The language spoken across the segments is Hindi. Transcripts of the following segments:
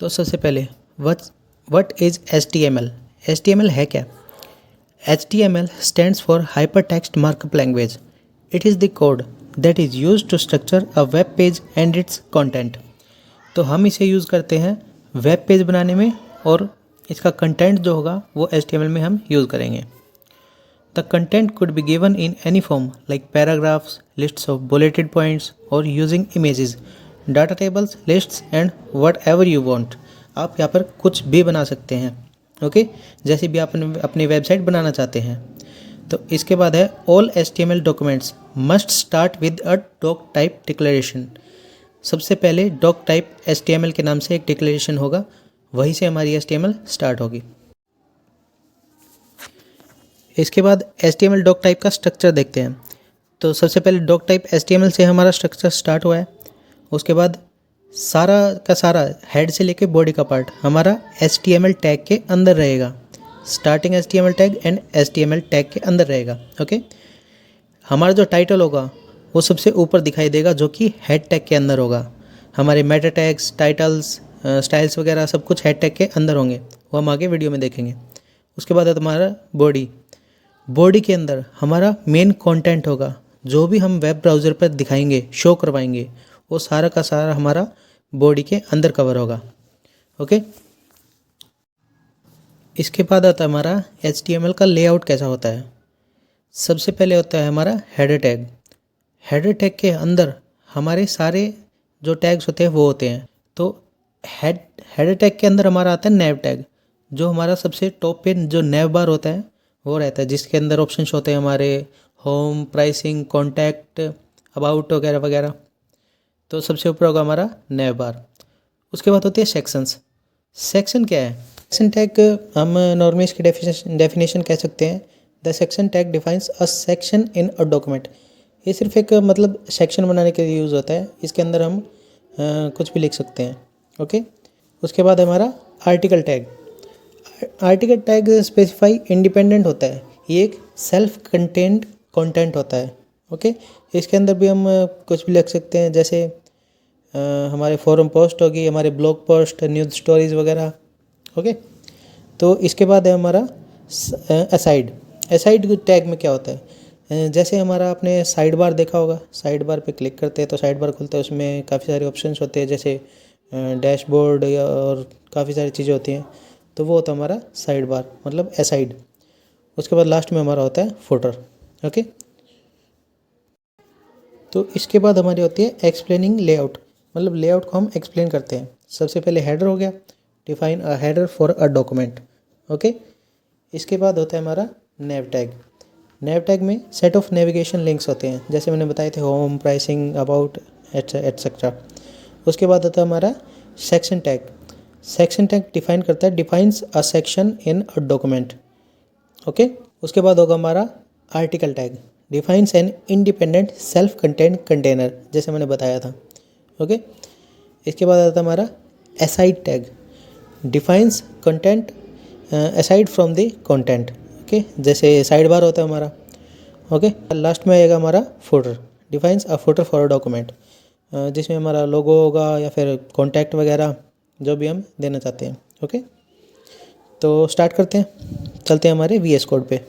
तो सबसे पहले व्हाट इज़ HTML? HTML है क्या? HTML stands for Hypertext Markup Language. It is the code that is used to structure a web page and its content. तो हम इसे यूज़ करते हैं वेब पेज बनाने में और इसका कंटेंट जो होगा वो HTML में हम यूज़ करेंगे. The content could be given in any form like paragraphs, lists of bulleted points or using images, data tables, lists and whatever you want. आप यहाँ पर कुछ भी बना सकते हैं. ओके जैसे भी आप अपनी वेबसाइट बनाना चाहते हैं. तो इसके बाद है all HTML documents must start with a doc type declaration. सबसे पहले डॉक टाइप HTML के नाम से एक डिक्लेरेशन होगा, वहीं से हमारी HTML स्टार्ट होगी. इसके बाद HTML डॉक टाइप का स्ट्रक्चर देखते हैं. तो सबसे पहले डॉक टाइप HTML से हमारा स्ट्रक्चर स्टार्ट हुआ है. उसके बाद सारा का सारा हेड से लेके बॉडी का पार्ट हमारा HTML टैग के अंदर रहेगा. Starting HTML tag and HTML tag के अंदर रहेगा. ओके हमारा जो टाइटल होगा वो सबसे ऊपर दिखाई देगा, जो कि हेड टैग के अंदर होगा. हमारे मेटा टैग्स, टाइटल्स, स्टाइल्स वगैरह सब कुछ हेड टैग के अंदर होंगे, वो हम आगे वीडियो में देखेंगे. उसके बाद है तुम्हारा बॉडी के अंदर हमारा मेन कंटेंट होगा, जो भी हम वेब ब्राउज़र पर दिखाएंगे, शो करवाएंगे, वो सारा का सारा हमारा बॉडी के अंदर कवर होगा. ओके इसके बाद आता है हमारा HTML का लेआउट कैसा होता है. सबसे पहले होता है हमारा हेडर टैग. हेडर टैग के अंदर हमारे सारे जो टैग्स होते हैं वो होते हैं. तो हेडर टैग के अंदर हमारा आता है नेव टैग, जो हमारा सबसे टॉप पे जो नेव बार होता है वो रहता है, जिसके अंदर ऑप्शंस होते हैं हमारे होम, प्राइसिंग, कॉन्टैक्ट, अबाउट वगैरह वगैरह. तो सबसे ऊपर होगा हमारा नेव बार. उसके बाद होती है सेक्शंस. सेक्शन क्या है? सेक्शन टैग हम नॉर्मली इसकी डेफिनेशन कह सकते हैं. The section tag defines a section in a document. ये सिर्फ एक मतलब सेक्शन बनाने के लिए यूज़ होता है. इसके अंदर हम कुछ भी लिख सकते हैं. ओके उसके बाद हमारा article tag. Article tag specify independent होता है. ये एक सेल्फ कंटेंट कंटेंट होता है. ओके इसके अंदर भी हम कुछ भी लिख सकते हैं, जैसे हमारे फोरम पोस्ट होगी, हमारे ब्लॉग पोस्ट, न्यूज़ स्टोरीज़ वगैरह. ओके तो इसके बाद है हमारा असाइड. असाइड टैग में क्या होता है? जैसे हमारा आपने साइड बार देखा होगा, साइड बार पे क्लिक करते हैं तो साइड बार खुलता है, उसमें काफ़ी सारे ऑप्शंस होते हैं, जैसे डैशबोर्ड और काफ़ी सारी चीज़ें होती हैं. तो वो होता है हमारा साइड बार, मतलब असाइड. उसके बाद लास्ट में हमारा होता है फुटर. ओके तो इसके बाद हमारी होती है एक्सप्लेनिंग लेआउट, मतलब लेआउट को हम एक्सप्लेन करते हैं. सबसे पहले हेडर हो गया, define a header for a document. Okay इसके बाद होता है हमारा नेव टैग. नेव टैग में सेट ऑफ नेविगेशन लिंक्स होते हैं, जैसे मैंने बताए थे होम, प्राइसिंग, अबाउट एटसेट्रा. उसके बाद होता है हमारा section tag. Section tag define करता है, defines a section in a document. Okay उसके बाद होगा हमारा article tag. Defines an independent self content container, जैसे मैंने बताया था. ओके इसके बाद आता है हमारा aside tag. Defines content aside from the content. Okay जैसे साइड बार होता है हमारा. ओके लास्ट में आएगा हमारा footer. Defines a footer for a document, जिसमें हमारा लोगो होगा या फिर कॉन्टैक्ट वगैरह जो भी हम देना चाहते हैं. ओके तो स्टार्ट करते हैं, चलते हैं हमारे VS कोड पे. तो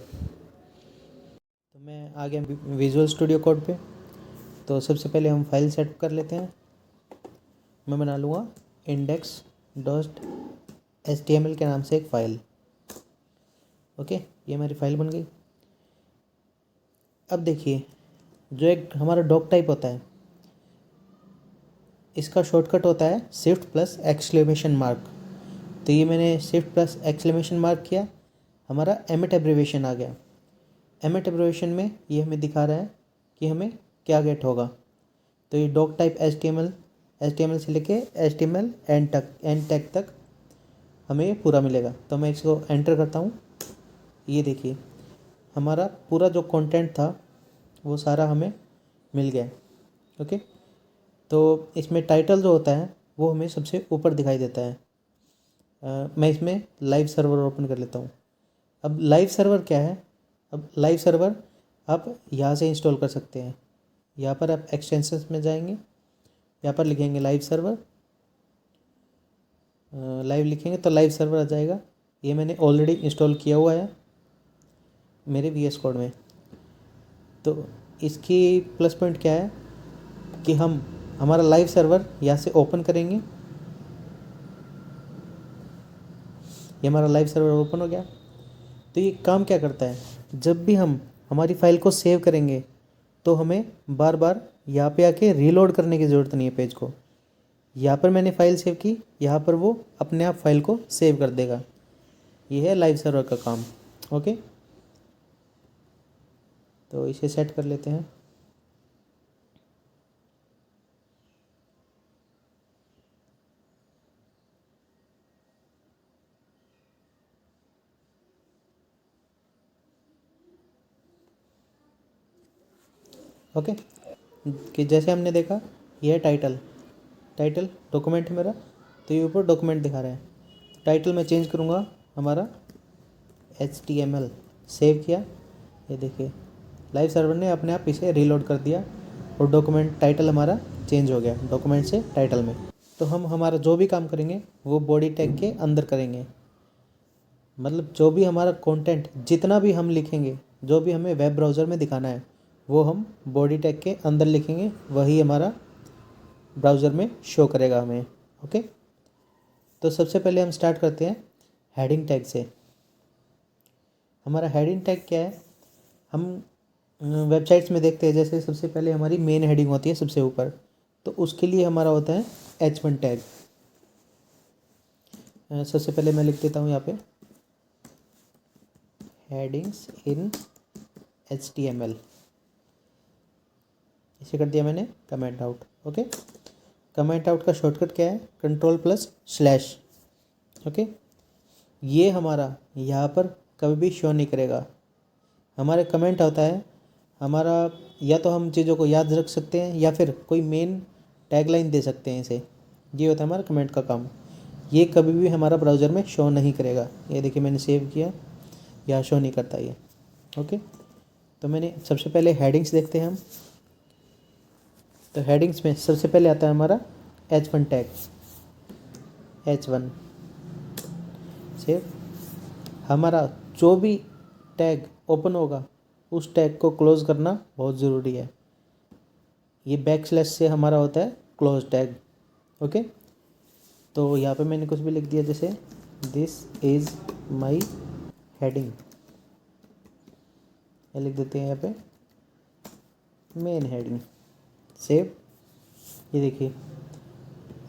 मैं आ गया विजुअल स्टूडियो कोड पे. तो सबसे पहले हम फाइल सेट कर लेते हैं. मैं बना लूँगा index.html के नाम से एक फ़ाइल. ओके ये मेरी फाइल बन गई. अब देखिए, जो एक हमारा डॉक टाइप होता है, इसका शॉर्टकट होता है शिफ्ट प्लस एक्सक्लेमेशन मार्क. तो ये मैंने शिफ्ट प्लस एक्सक्लेमेशन मार्क किया, हमारा एमिट एब्रीविएशन आ गया. एमिट एब्रीविएशन में ये हमें दिखा रहा है कि हमें क्या गेट होगा. तो ये डॉक टाइप HTML से लेके HTML एंड टैग तक हमें ये पूरा मिलेगा. तो मैं इसको एंटर करता हूँ. ये देखिए हमारा पूरा जो कंटेंट था वो सारा हमें मिल गया. ओके तो इसमें टाइटल जो होता है वो हमें सबसे ऊपर दिखाई देता है. मैं इसमें लाइव सर्वर ओपन कर लेता हूँ. अब लाइव सर्वर क्या है? अब लाइव सर्वर आप यहाँ से इंस्टॉल कर सकते हैं. यहाँ पर आप एक्सटेंशंस में जाएंगे, यहाँ पर लिखेंगे लाइव सर्वर. लाइव लिखेंगे तो लाइव सर्वर आ जाएगा। ये मैंने ऑलरेडी इंस्टॉल किया हुआ है मेरे VS कोड में। तो इसकी प्लस पॉइंट क्या है कि हम हमारा लाइव सर्वर यहाँ से ओपन करेंगे। ये हमारा लाइव सर्वर ओपन हो गया। तो ये काम क्या करता है, जब भी हम हमारी फ़ाइल को सेव करेंगे तो हमें बार बार यहाँ पे आके रीलोड करने की ज़रूरत नहीं है पेज को। यहाँ पर मैंने फ़ाइल सेव की, यहाँ पर वो अपने आप फाइल को सेव कर देगा। ये है लाइव सर्वर का काम। ओके, तो इसे सेट कर लेते हैं। ओके, कि जैसे हमने देखा ये है टाइटल डॉक्यूमेंट है मेरा, तो ये ऊपर डॉक्यूमेंट दिखा रहा है। टाइटल मैं चेंज करूँगा हमारा HTML। सेव किया, ये देखिए लाइव सर्वर ने अपने आप इसे रीलोड कर दिया और डॉक्यूमेंट टाइटल हमारा चेंज हो गया डॉक्यूमेंट से टाइटल में। तो हम हमारा जो भी काम करेंगे वो बॉडी टैग के अंदर करेंगे। मतलब जो भी हमारा कंटेंट जितना भी हम लिखेंगे, जो भी हमें वेब ब्राउज़र में दिखाना है वो हम बॉडी टैग के अंदर लिखेंगे, वही हमारा ब्राउज़र में शो करेगा हमें। ओके, तो सबसे पहले हम स्टार्ट करते हैं हेडिंग टैग से। हमारा हेडिंग टैग क्या है, हम वेबसाइट्स में देखते हैं जैसे सबसे पहले हमारी मेन हेडिंग होती है सबसे ऊपर, तो उसके लिए हमारा होता है H1 टैग। सबसे पहले मैं लिख देता हूँ यहाँ पे हेडिंग्स इन HTML। इसे कर दिया मैंने comment out. Okay, comment out का शॉर्टकट क्या है, Ctrl+/। ओके, ये हमारा यहाँ पर कभी भी शो नहीं करेगा। हमारे कमेंट होता है हमारा, या तो हम चीज़ों को याद रख सकते हैं या फिर कोई मेन टैगलाइन दे सकते हैं इसे। ये होता है हमारा कमेंट का काम। ये कभी भी हमारा ब्राउज़र में शो नहीं करेगा। ये देखिए मैंने सेव किया, यहाँ शो नहीं करता ये। ओके, तो मैंने सबसे पहले हेडिंग्स देखते हैं हम। तो हेडिंग्स में सबसे पहले आता है हमारा H1 टैग। H1 save. हमारा जो भी टैग ओपन होगा उस टैग को क्लोज़ करना बहुत ज़रूरी है। ये बैकस्लैश से हमारा होता है क्लोज टैग। ओके, तो यहाँ पे मैंने कुछ भी लिख दिया जैसे दिस इज़ माई हेडिंग, ये लिख देते हैं यहाँ पे मेन हेडिंग। सेव। ये देखिए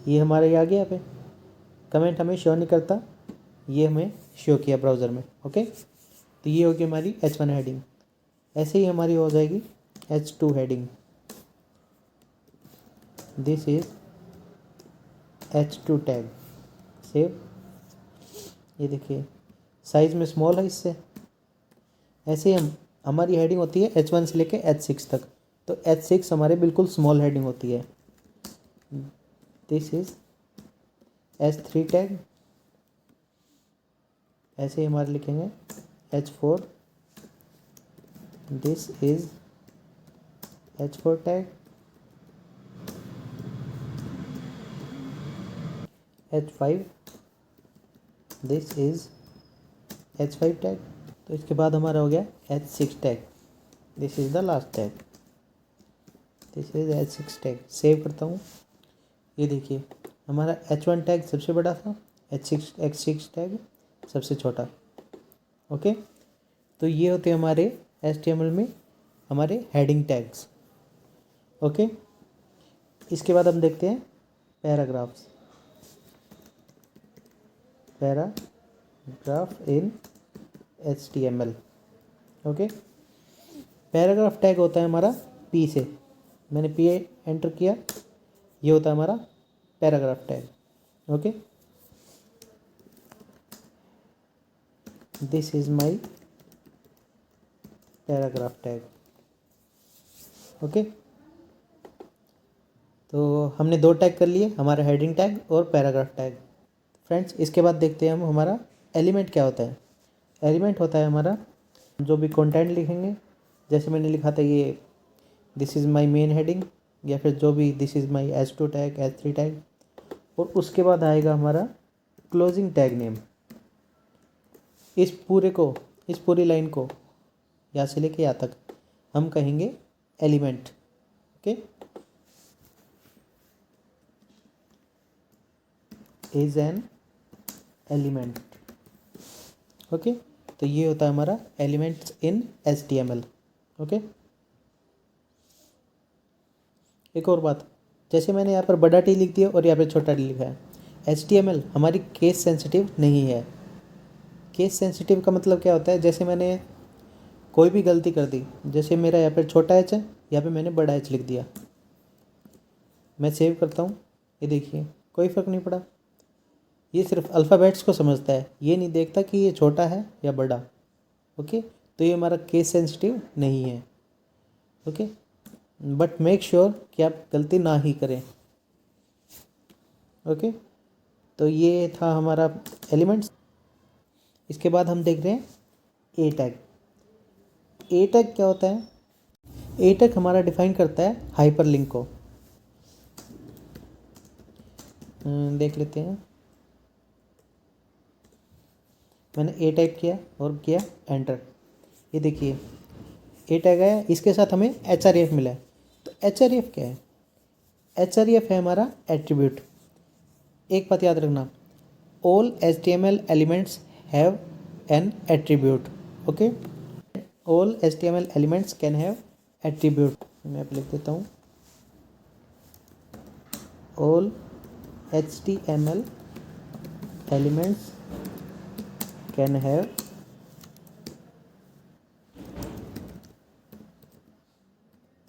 ये हमारे ये आ गया। यहाँ पे कमेंट हमें शो नहीं करता, ये हमें शो किया ब्राउज़र में। ओके, तो ये होगी हमारी H1 हेडिंग। ऐसे ही हमारी हो जाएगी H2 heading. This is H2 tag. Save. ये देखिए साइज़ में स्मॉल है इससे। ऐसे ही हमारी हेडिंग होती है H1 से लेके H6 तक। तो H6 हमारे बिल्कुल स्मॉल हेडिंग होती है। This is H3 tag. ऐसे ही हमारे लिखेंगे H4। This is H4 tag. H5। This is H5 tag. तो इसके बाद हमारा हो गया H6 tag. This is the last tag. This is H6 tag. Save करता हूँ। ये देखिए हमारा H1 टैग सबसे बड़ा था, H6 टैग सबसे छोटा। ओके, तो ये होते हैं हमारे HTML में हमारे हेडिंग टैग्स। ओके, इसके बाद हम देखते हैं paragraphs. Paragraph in HTML। Okay, paragraph tag होता है हमारा P से। मैंने P एंटर किया, ये होता है हमारा paragraph tag. Okay, this is my paragraph tag. Okay, तो हमने दो टैग कर लिए, हमारा हेडिंग टैग और पैराग्राफ टैग। फ्रेंड्स, इसके बाद देखते हैं हम हमारा एलिमेंट क्या होता है। एलिमेंट होता है हमारा जो भी कंटेंट लिखेंगे, जैसे मैंने लिखा था ये this is my main heading, या फिर जो भी this is my H2 tag, H3 tag, और उसके बाद आएगा हमारा क्लोजिंग टैग नेम, इस पूरी लाइन को यहाँ से लेके यहाँ तक हम कहेंगे element. Okay, is an element. Okay, तो ये होता है हमारा एलिमेंट्स इन HTML। ओके, एक और बात, जैसे मैंने यहाँ पर बड़ा टी लिख दिया और यहाँ पर छोटा टी लिखा है, HTML हमारी केस सेंसिटिव नहीं है। केस सेंसिटिव का मतलब क्या होता है, जैसे मैंने कोई भी गलती कर दी, जैसे मेरा यहाँ पर छोटा एच है, यहाँ पे मैंने बड़ा एच लिख दिया, मैं सेव करता हूँ, ये देखिए कोई फ़र्क नहीं पड़ा। ये सिर्फ अल्फ़ाबेट्स को समझता है, ये नहीं देखता कि ये छोटा है या बड़ा। ओके, तो ये हमारा केस सेंसिटिव नहीं है। ओके, बट मेक श्योर कि आप गलती ना ही करें। ओके, तो ये था हमारा एलिमेंट्स। इसके बाद हम देख रहे हैं ए टैग। ए टैग क्या होता है? ए टैग हमारा डिफाइन करता है हाइपरलिंक को। देख लेते हैं, मैंने ए टाइप किया और किया एंटर। ये देखिए ए टैग आया, इसके साथ हमें href मिला है। तो href क्या है? href है हमारा एट्रीब्यूट। एक बात याद रखना, all HTML elements have an attribute. Okay, all HTML elements can have attribute. मैं अब लिख देता हूँ, all HTML elements can have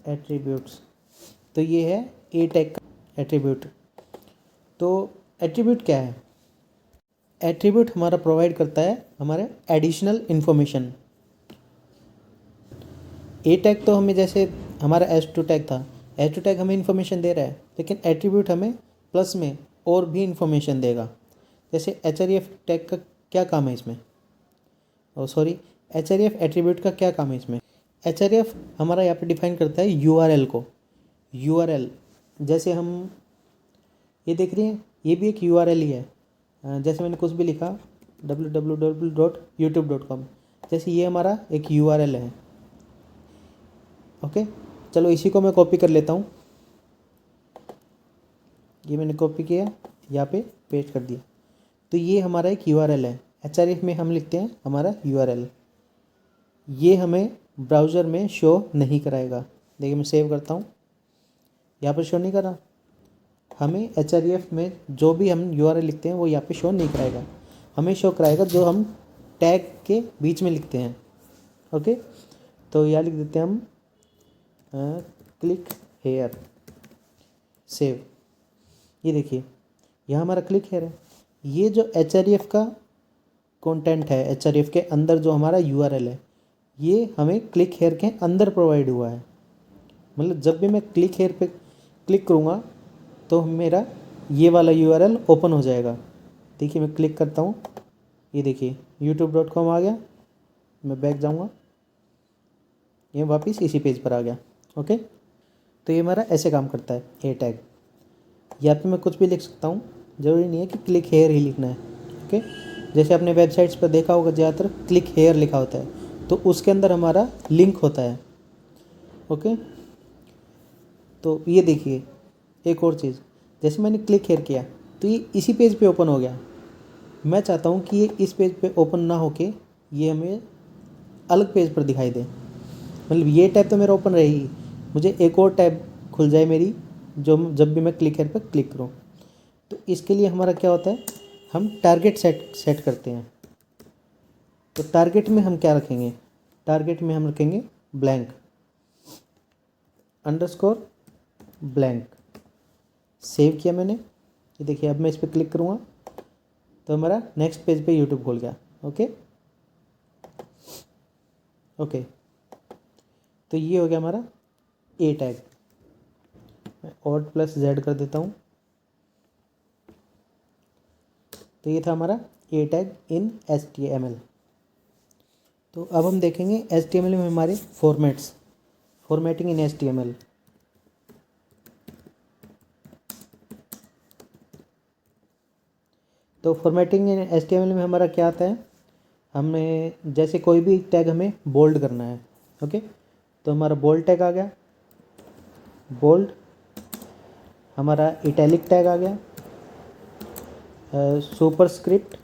attributes. तो ये है ए टैग का एट्रीब्यूट। तो एट्रीब्यूट क्या है? एट्रीब्यूट हमारा प्रोवाइड करता है हमारे एडिशनल इन्फॉर्मेशन। ए टैग तो हमें, जैसे हमारा H2 टैग था, H2 टैग हमें इन्फॉर्मेशन दे रहा है, लेकिन एट्रीब्यूट हमें प्लस में और भी इन्फॉर्मेशन देगा। जैसे href टैग का क्या काम है इसमें, href एट्रीब्यूट का क्या काम है इसमें? href हमारा यहाँ पे डिफाइन करता है URL को। URL जैसे हम ये देख रहे हैं, ये भी एक URL ही है। जैसे मैंने कुछ भी लिखा www.youtube.com, जैसे ये हमारा एक URL है। ओके, चलो इसी को मैं कॉपी कर लेता हूँ। ये मैंने कॉपी किया, यहाँ पे पेस्ट कर दिया। तो ये हमारा एक URL है। href में हम लिखते हैं हमारा URL। ये हमें ब्राउज़र में शो नहीं कराएगा। देखिए मैं सेव करता हूँ, यहाँ पर शो नहीं करा। हमें href में जो भी हम URL लिखते हैं वो यहाँ पे शो नहीं कराएगा, हमें शो कराएगा जो हम टैग के बीच में लिखते हैं। ओके, तो यहाँ लिख देते हैं हम क्लिक हेयर, सेव। ये देखिए यहाँ हमारा क्लिक हेयर है। ये जो href का कंटेंट है, href के अंदर जो हमारा URL है, ये हमें क्लिक हेयर के अंदर प्रोवाइड हुआ है। मतलब जब भी मैं क्लिक हेयर पे क्लिक करूँगा तो मेरा ये वाला URL ओपन हो जाएगा। देखिए मैं क्लिक करता हूँ, ये देखिए youtube.com आ गया। मैं बैक जाऊँगा, ये वापस इसी पेज पर आ गया। ओके, तो ये हमारा ऐसे काम करता है ए टैग। यहाँ पे मैं कुछ भी लिख सकता हूँ, ज़रूरी नहीं है कि क्लिक हेयर ही लिखना है। ओके, जैसे आपने वेबसाइट्स पर देखा होगा ज़्यादातर क्लिक हेयर लिखा होता है, तो उसके अंदर हमारा लिंक होता है। ओके, तो ये देखिए एक और चीज़, जैसे मैंने क्लिक हेयर किया तो ये इसी पेज पे ओपन हो गया। मैं चाहता हूँ कि ये इस पेज पे ओपन ना होके ये हमें अलग पेज पर दिखाई दे। मतलब ये टैब तो मेरा ओपन रहेगी, मुझे एक और टैब खुल जाए मेरी, जो जब भी मैं क्लिक हेयर पर क्लिक करूँ। तो इसके लिए हमारा क्या होता है, हम टारगेट सेट करते हैं। तो टारगेट में हम क्या रखेंगे? टारगेट में हम रखेंगे ब्लैंक अंडरस्कोर ब्लैंक। सेव किया मैंने, ये देखिए अब मैं इस पर क्लिक करूँगा तो हमारा नेक्स्ट पेज पे यूट्यूब खोल गया। ओके ओके, तो ये हो गया हमारा ए टैग। मैं Alt+Z कर देता हूँ। तो ये था हमारा ए टैग इन HTML। तो अब हम देखेंगे HTML में हमारे फॉर्मेट्स, फॉर्मेटिंग इन HTML। तो फॉर्मेटिंग इन HTML में हमारा क्या आता है, हमें जैसे कोई भी टैग हमें बोल्ड करना है, ओके, तो हमारा बोल्ड टैग आ गया, बोल्ड, हमारा इटैलिक टैग आ गया, सुपरस्क्रिप्ट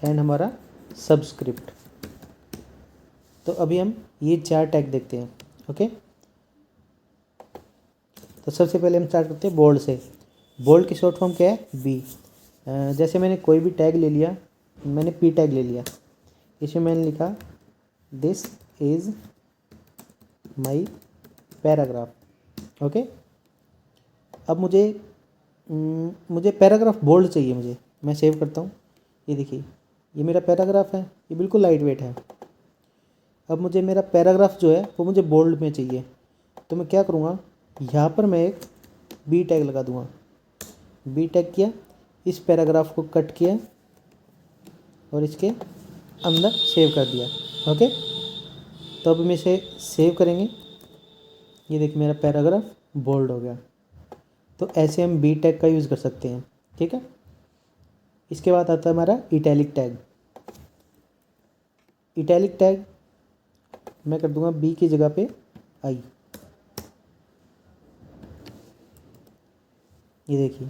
एंड हमारा सबस्क्रिप्ट। तो अभी हम ये 4 टैग देखते हैं, ओके। तो सबसे पहले हम स्टार्ट करते हैं बोल्ड से। बोल्ड की शॉर्ट फॉर्म क्या है, बी। जैसे मैंने कोई भी टैग ले लिया, मैंने पी टैग ले लिया, इसमें मैंने लिखा this is my paragraph, okay. अब मुझे पैराग्राफ बोल्ड चाहिए, मैं सेव करता हूँ। ये देखिए, ये मेरा पैराग्राफ है, ये बिल्कुल लाइट वेट है। अब मुझे मेरा पैराग्राफ जो है वो मुझे बोल्ड में चाहिए, तो मैं क्या करूँगा, यहाँ पर मैं एक बी टैग लगा दूँगा। बी टैग किया, इस पैराग्राफ को कट किया और इसके अंदर सेव कर दिया, ओके। तो अब हम इसे सेव करेंगे, ये देखिए मेरा पैराग्राफ बोल्ड हो गया। तो ऐसे हम बी टैग का यूज़ कर सकते हैं, ठीक है। इसके बाद आता है हमारा इटैलिक टैग। इटैलिक टैग मैं कर दूंगा बी की जगह पे आई। ये देखिए,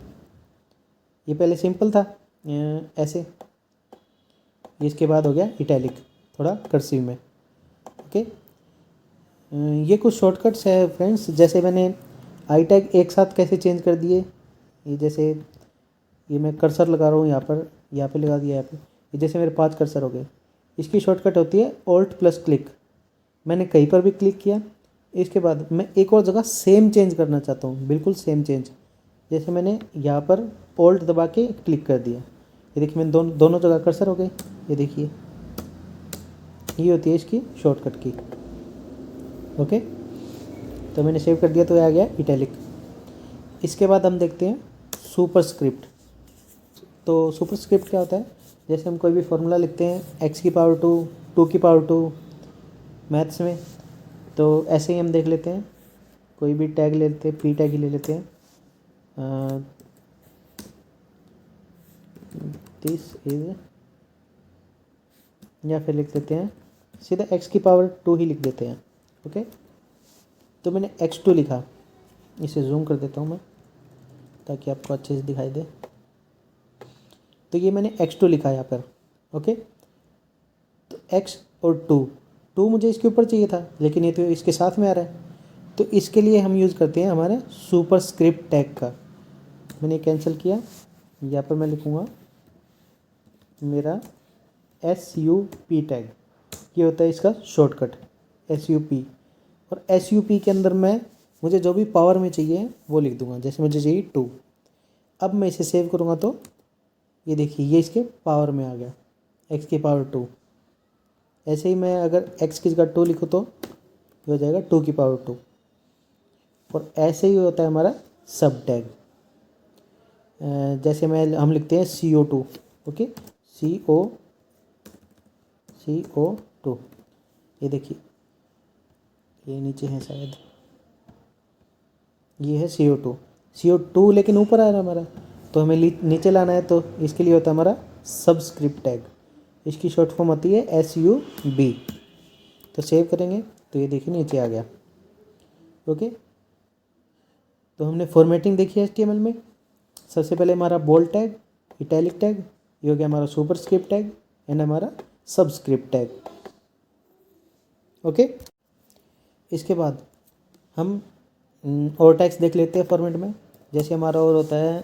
ये पहले सिंपल था ऐसे, इसके बाद हो गया इटैलिक, थोड़ा कर्सिव में, ओके। ये कुछ शॉर्टकट्स है फ्रेंड्स, जैसे मैंने आई टैग एक साथ कैसे चेंज कर दिए। ये जैसे ये मैं कर्सर लगा रहा हूँ यहाँ पे लगा दिया, यहाँ पे, ये जैसे मेरे 5 कर्सर हो गए। इसकी शॉर्टकट होती है Alt+क्लिक। मैंने कहीं पर भी क्लिक किया, इसके बाद मैं एक और जगह सेम चेंज करना चाहता हूँ, बिल्कुल सेम चेंज। जैसे मैंने यहाँ पर Alt दबा के क्लिक कर दिया, ये देखिए मैंने दोनों जगह कर्सर हो गए। ये देखिए, ये होती है इसकी शॉर्टकट की, ओके। तो मैंने सेव कर दिया, तो आ गया इटैलिक। इसके बाद हम देखते हैं सुपरस्क्रिप्ट। तो सुपरस्क्रिप्ट क्या होता है, जैसे हम कोई भी फॉर्मूला लिखते हैं x⁻², 2⁻², मैथ्स में, तो ऐसे ही हम देख लेते हैं, कोई भी टैग ले लेते हैं, पी टैग ही ले लेते हैं, दिस इज, या फिर लिख देते हैं सीधा x⁻² ही लिख देते हैं, ओके। तो मैंने x2 लिखा, इसे जूम कर देता हूँ मैं ताकि आपको अच्छे से दिखाई दे। तो ये मैंने x2 लिखा यहाँ पर, ओके। तो x और 2 मुझे इसके ऊपर चाहिए था, लेकिन ये तो इसके साथ में आ रहा है, तो इसके लिए हम यूज़ करते हैं हमारे सुपरस्क्रिप्ट टैग का। मैंने कैंसिल किया, यहाँ पर मैं लिखूँगा मेरा SUP टैग, ये होता है इसका शॉर्टकट SUP। और SUP के अंदर मुझे जो भी पावर में चाहिए वो लिख दूँगा, जैसे मुझे चाहिए 2। अब मैं इसे सेव करूँगा तो ये देखिए, ये इसके पावर में आ गया, x⁻²। ऐसे ही मैं अगर x की जगह 2 लिखूँ तो ये हो जाएगा 2⁻²। और ऐसे ही होता है हमारा सब टैग। जैसे हम लिखते हैं CO2, ओके, CO2, ये देखिए, ये नीचे है शायद, ये है CO2 लेकिन ऊपर आ रहा है हमारा, तो हमें नीचे लाना है, तो इसके लिए होता है हमारा सबस्क्रिप्ट टैग। इसकी शॉर्ट फॉर्म होती है SUB। तो सेव करेंगे तो ये देखिए नीचे आ गया, ओके। तो हमने फॉर्मेटिंग देखी है HTML में। सबसे पहले हमारा बोल्ड टैग, इटैलिक टैग, ये हो गया हमारा सुपरस्क्रिप्ट टैग एंड हमारा सबस्क्रिप्ट टैग, ओके। इसके बाद हम और टैग्स देख लेते हैं फॉर्मेट में। जैसे हमारा और होता है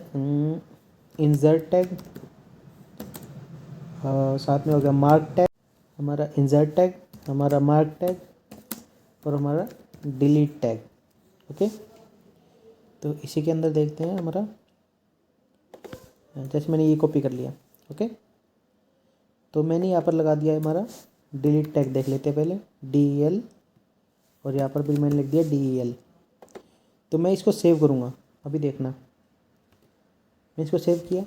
इंसर्ट टैग, साथ में हो गया मार्क टैग, हमारा इंसर्ट टैग, हमारा मार्क टैग और हमारा डिलीट टैग, ओके। तो इसी के अंदर देखते हैं हमारा, जैसे मैंने ये कॉपी कर लिया, ओके। तो मैंने यहाँ पर लगा दिया है हमारा डिलीट टैग, देख लेते हैं पहले DEL, और यहाँ पर भी मैंने लिख दिया DEL। तो मैं इसको सेव करूँगा, अभी देखना, मैं इसको सेव किया,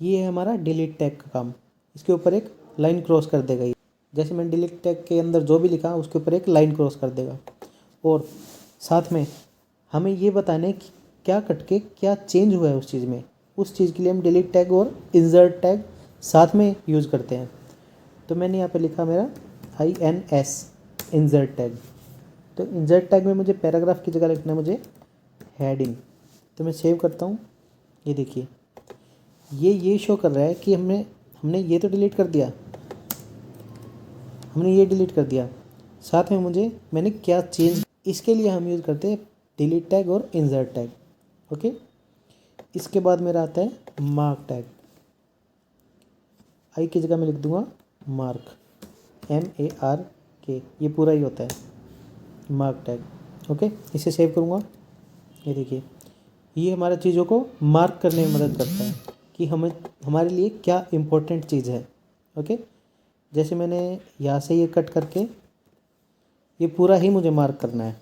ये है हमारा डिलीट टैग का काम। इसके ऊपर एक लाइन क्रॉस कर देगा, ये जैसे मैंने डिलीट टैग के अंदर जो भी लिखा उसके ऊपर एक लाइन क्रॉस कर देगा। और साथ में हमें ये बताना है कि क्या कट के क्या चेंज हुआ है उस चीज़ में, उस चीज़ के लिए हम डिलीट टैग और इंसर्ट टैग साथ में यूज़ करते हैं। तो मैंने यहाँ पे लिखा मेरा INS इंसर्ट टैग। तो इंसर्ट टैग में मुझे पैराग्राफ की जगह लिखना है मुझे हेडिंग। तो मैं सेव करता हूँ। ये देखिए ये शो कर रहा है कि हमने ये तो डिलीट कर दिया, हमने ये डिलीट कर दिया, साथ में मैंने क्या चेंज। इसके लिए हम यूज़ करते हैं डिलीट टैग और इंसर्ट टैग। ओके, इसके बाद मेरा आता है मार्क टैग। आई की जगह मैं लिख दूंगा मार्क, MARK, ये पूरा ही होता है मार्क टैग। ओके, इसे सेव करूँगा। ये देखिए ये हमारा चीज़ों को मार्क करने में मदद करता है कि हमारे लिए क्या इम्पोर्टेंट चीज़ है। ओके, जैसे मैंने यहाँ से ये कट करके ये पूरा ही मुझे मार्क करना है।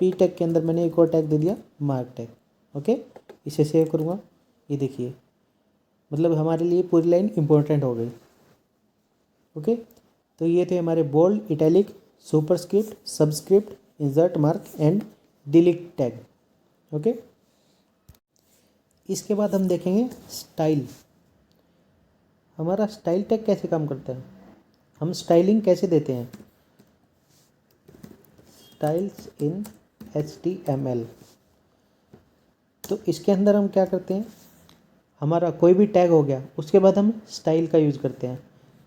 P टैग के अंदर मैंने एक और टैग दे दिया मार्क टैग। ओके, इसे सेव करूँगा। ये देखिए मतलब हमारे लिए पूरी लाइन इम्पोर्टेंट हो गई। ओके, तो ये थे हमारे bold, italic, superscript, subscript, insert, mark and delete tag. Okay, इसके बाद हम देखेंगे स्टाइल। हमारा स्टाइल टैग कैसे काम करता है, हम स्टाइलिंग कैसे देते हैं। स्टाइल्स इन HTML। तो इसके अंदर हम क्या करते हैं, हमारा कोई भी टैग हो गया उसके बाद हम स्टाइल का यूज़ करते हैं।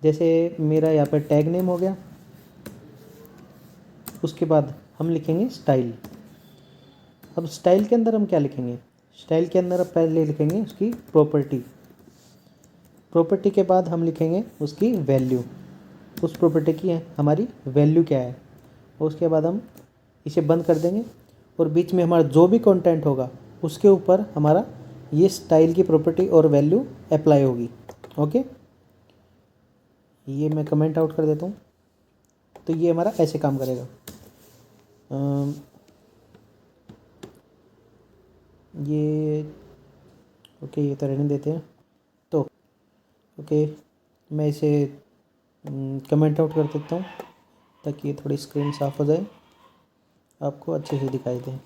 जैसे मेरा यहाँ पर टैग नेम हो गया, उसके बाद हम लिखेंगे स्टाइल। अब स्टाइल के अंदर हम क्या लिखेंगे, स्टाइल के अंदर अब पहले लिखेंगे उसकी प्रॉपर्टी। प्रॉपर्टी के बाद हम लिखेंगे उसकी वैल्यू, उस प्रॉपर्टी की हमारी वैल्यू क्या है। और उसके बाद हम इसे बंद कर देंगे और बीच में हमारा जो भी कंटेंट होगा उसके ऊपर हमारा ये स्टाइल की प्रॉपर्टी और वैल्यू अप्लाई होगी। ओके, ये मैं कमेंट आउट कर देता हूँ। तो ये हमारा ऐसे काम करेगा। ये ओके, ये तो रहने देते हैं। तो ओके, मैं इसे कमेंट आउट कर देता हूँ ताकि ये थोड़ी स्क्रीन साफ़ हो जाए, आपको अच्छे से दिखाई दे।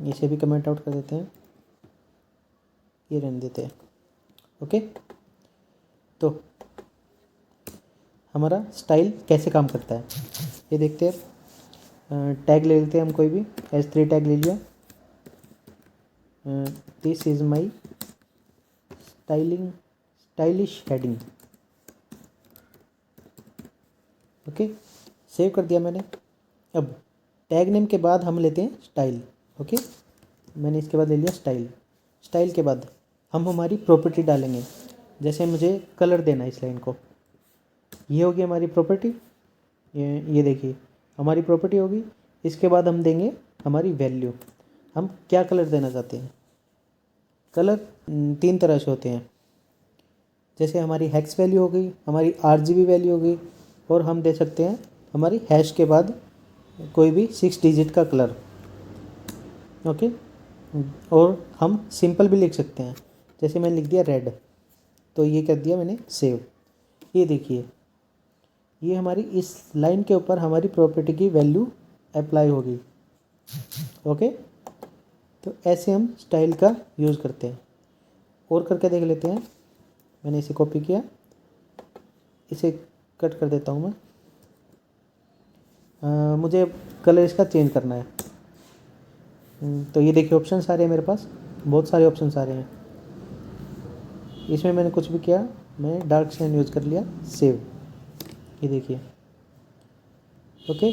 इसे भी कमेंट आउट कर देते हैं, ये रहने देते हैं। ओके, तो हमारा स्टाइल कैसे काम करता है ये देखते हैं। टैग ले लेते हैं हम, कोई भी H3 टैग ले लिया। This is my stylish heading. Okay, save कर दिया मैंने। अब टैग नेम के बाद हम लेते हैं स्टाइल। ओके, मैंने इसके बाद ले लिया स्टाइल। स्टाइल के बाद हम हमारी प्रॉपर्टी डालेंगे। जैसे मुझे कलर देना है इस लाइन को, ये होगी हमारी प्रॉपर्टी। ये देखिए हमारी प्रॉपर्टी होगी। इसके बाद हम देंगे हमारी वैल्यू, हम क्या कलर देना चाहते हैं। कलर 3 तरह से होते हैं, जैसे हमारी हेक्स वैल्यू हो गई, हमारी RGB वैल्यू हो गई, और हम दे सकते हैं हमारी हैश के बाद कोई भी 6 डिजिट का कलर। ओके, और हम सिंपल भी लिख सकते हैं, जैसे मैंने लिख दिया रेड, तो ये कर दिया मैंने सेव। ये देखिए ये हमारी इस लाइन के ऊपर हमारी प्रॉपर्टी की वैल्यू अप्लाई होगी। ओके, तो ऐसे हम स्टाइल का यूज़ करते हैं। और करके देख लेते हैं। मैंने इसे कॉपी किया, इसे कट कर देता हूँ मैं। मुझे कलर इसका चेंज करना है। तो ये देखिए ऑप्शन आ रहे हैं मेरे पास, बहुत सारे ऑप्शन आ रहे हैं। इसमें मैंने कुछ भी किया, मैंने डार्क साइन यूज़ कर लिया, सेव। ये देखिए ओके,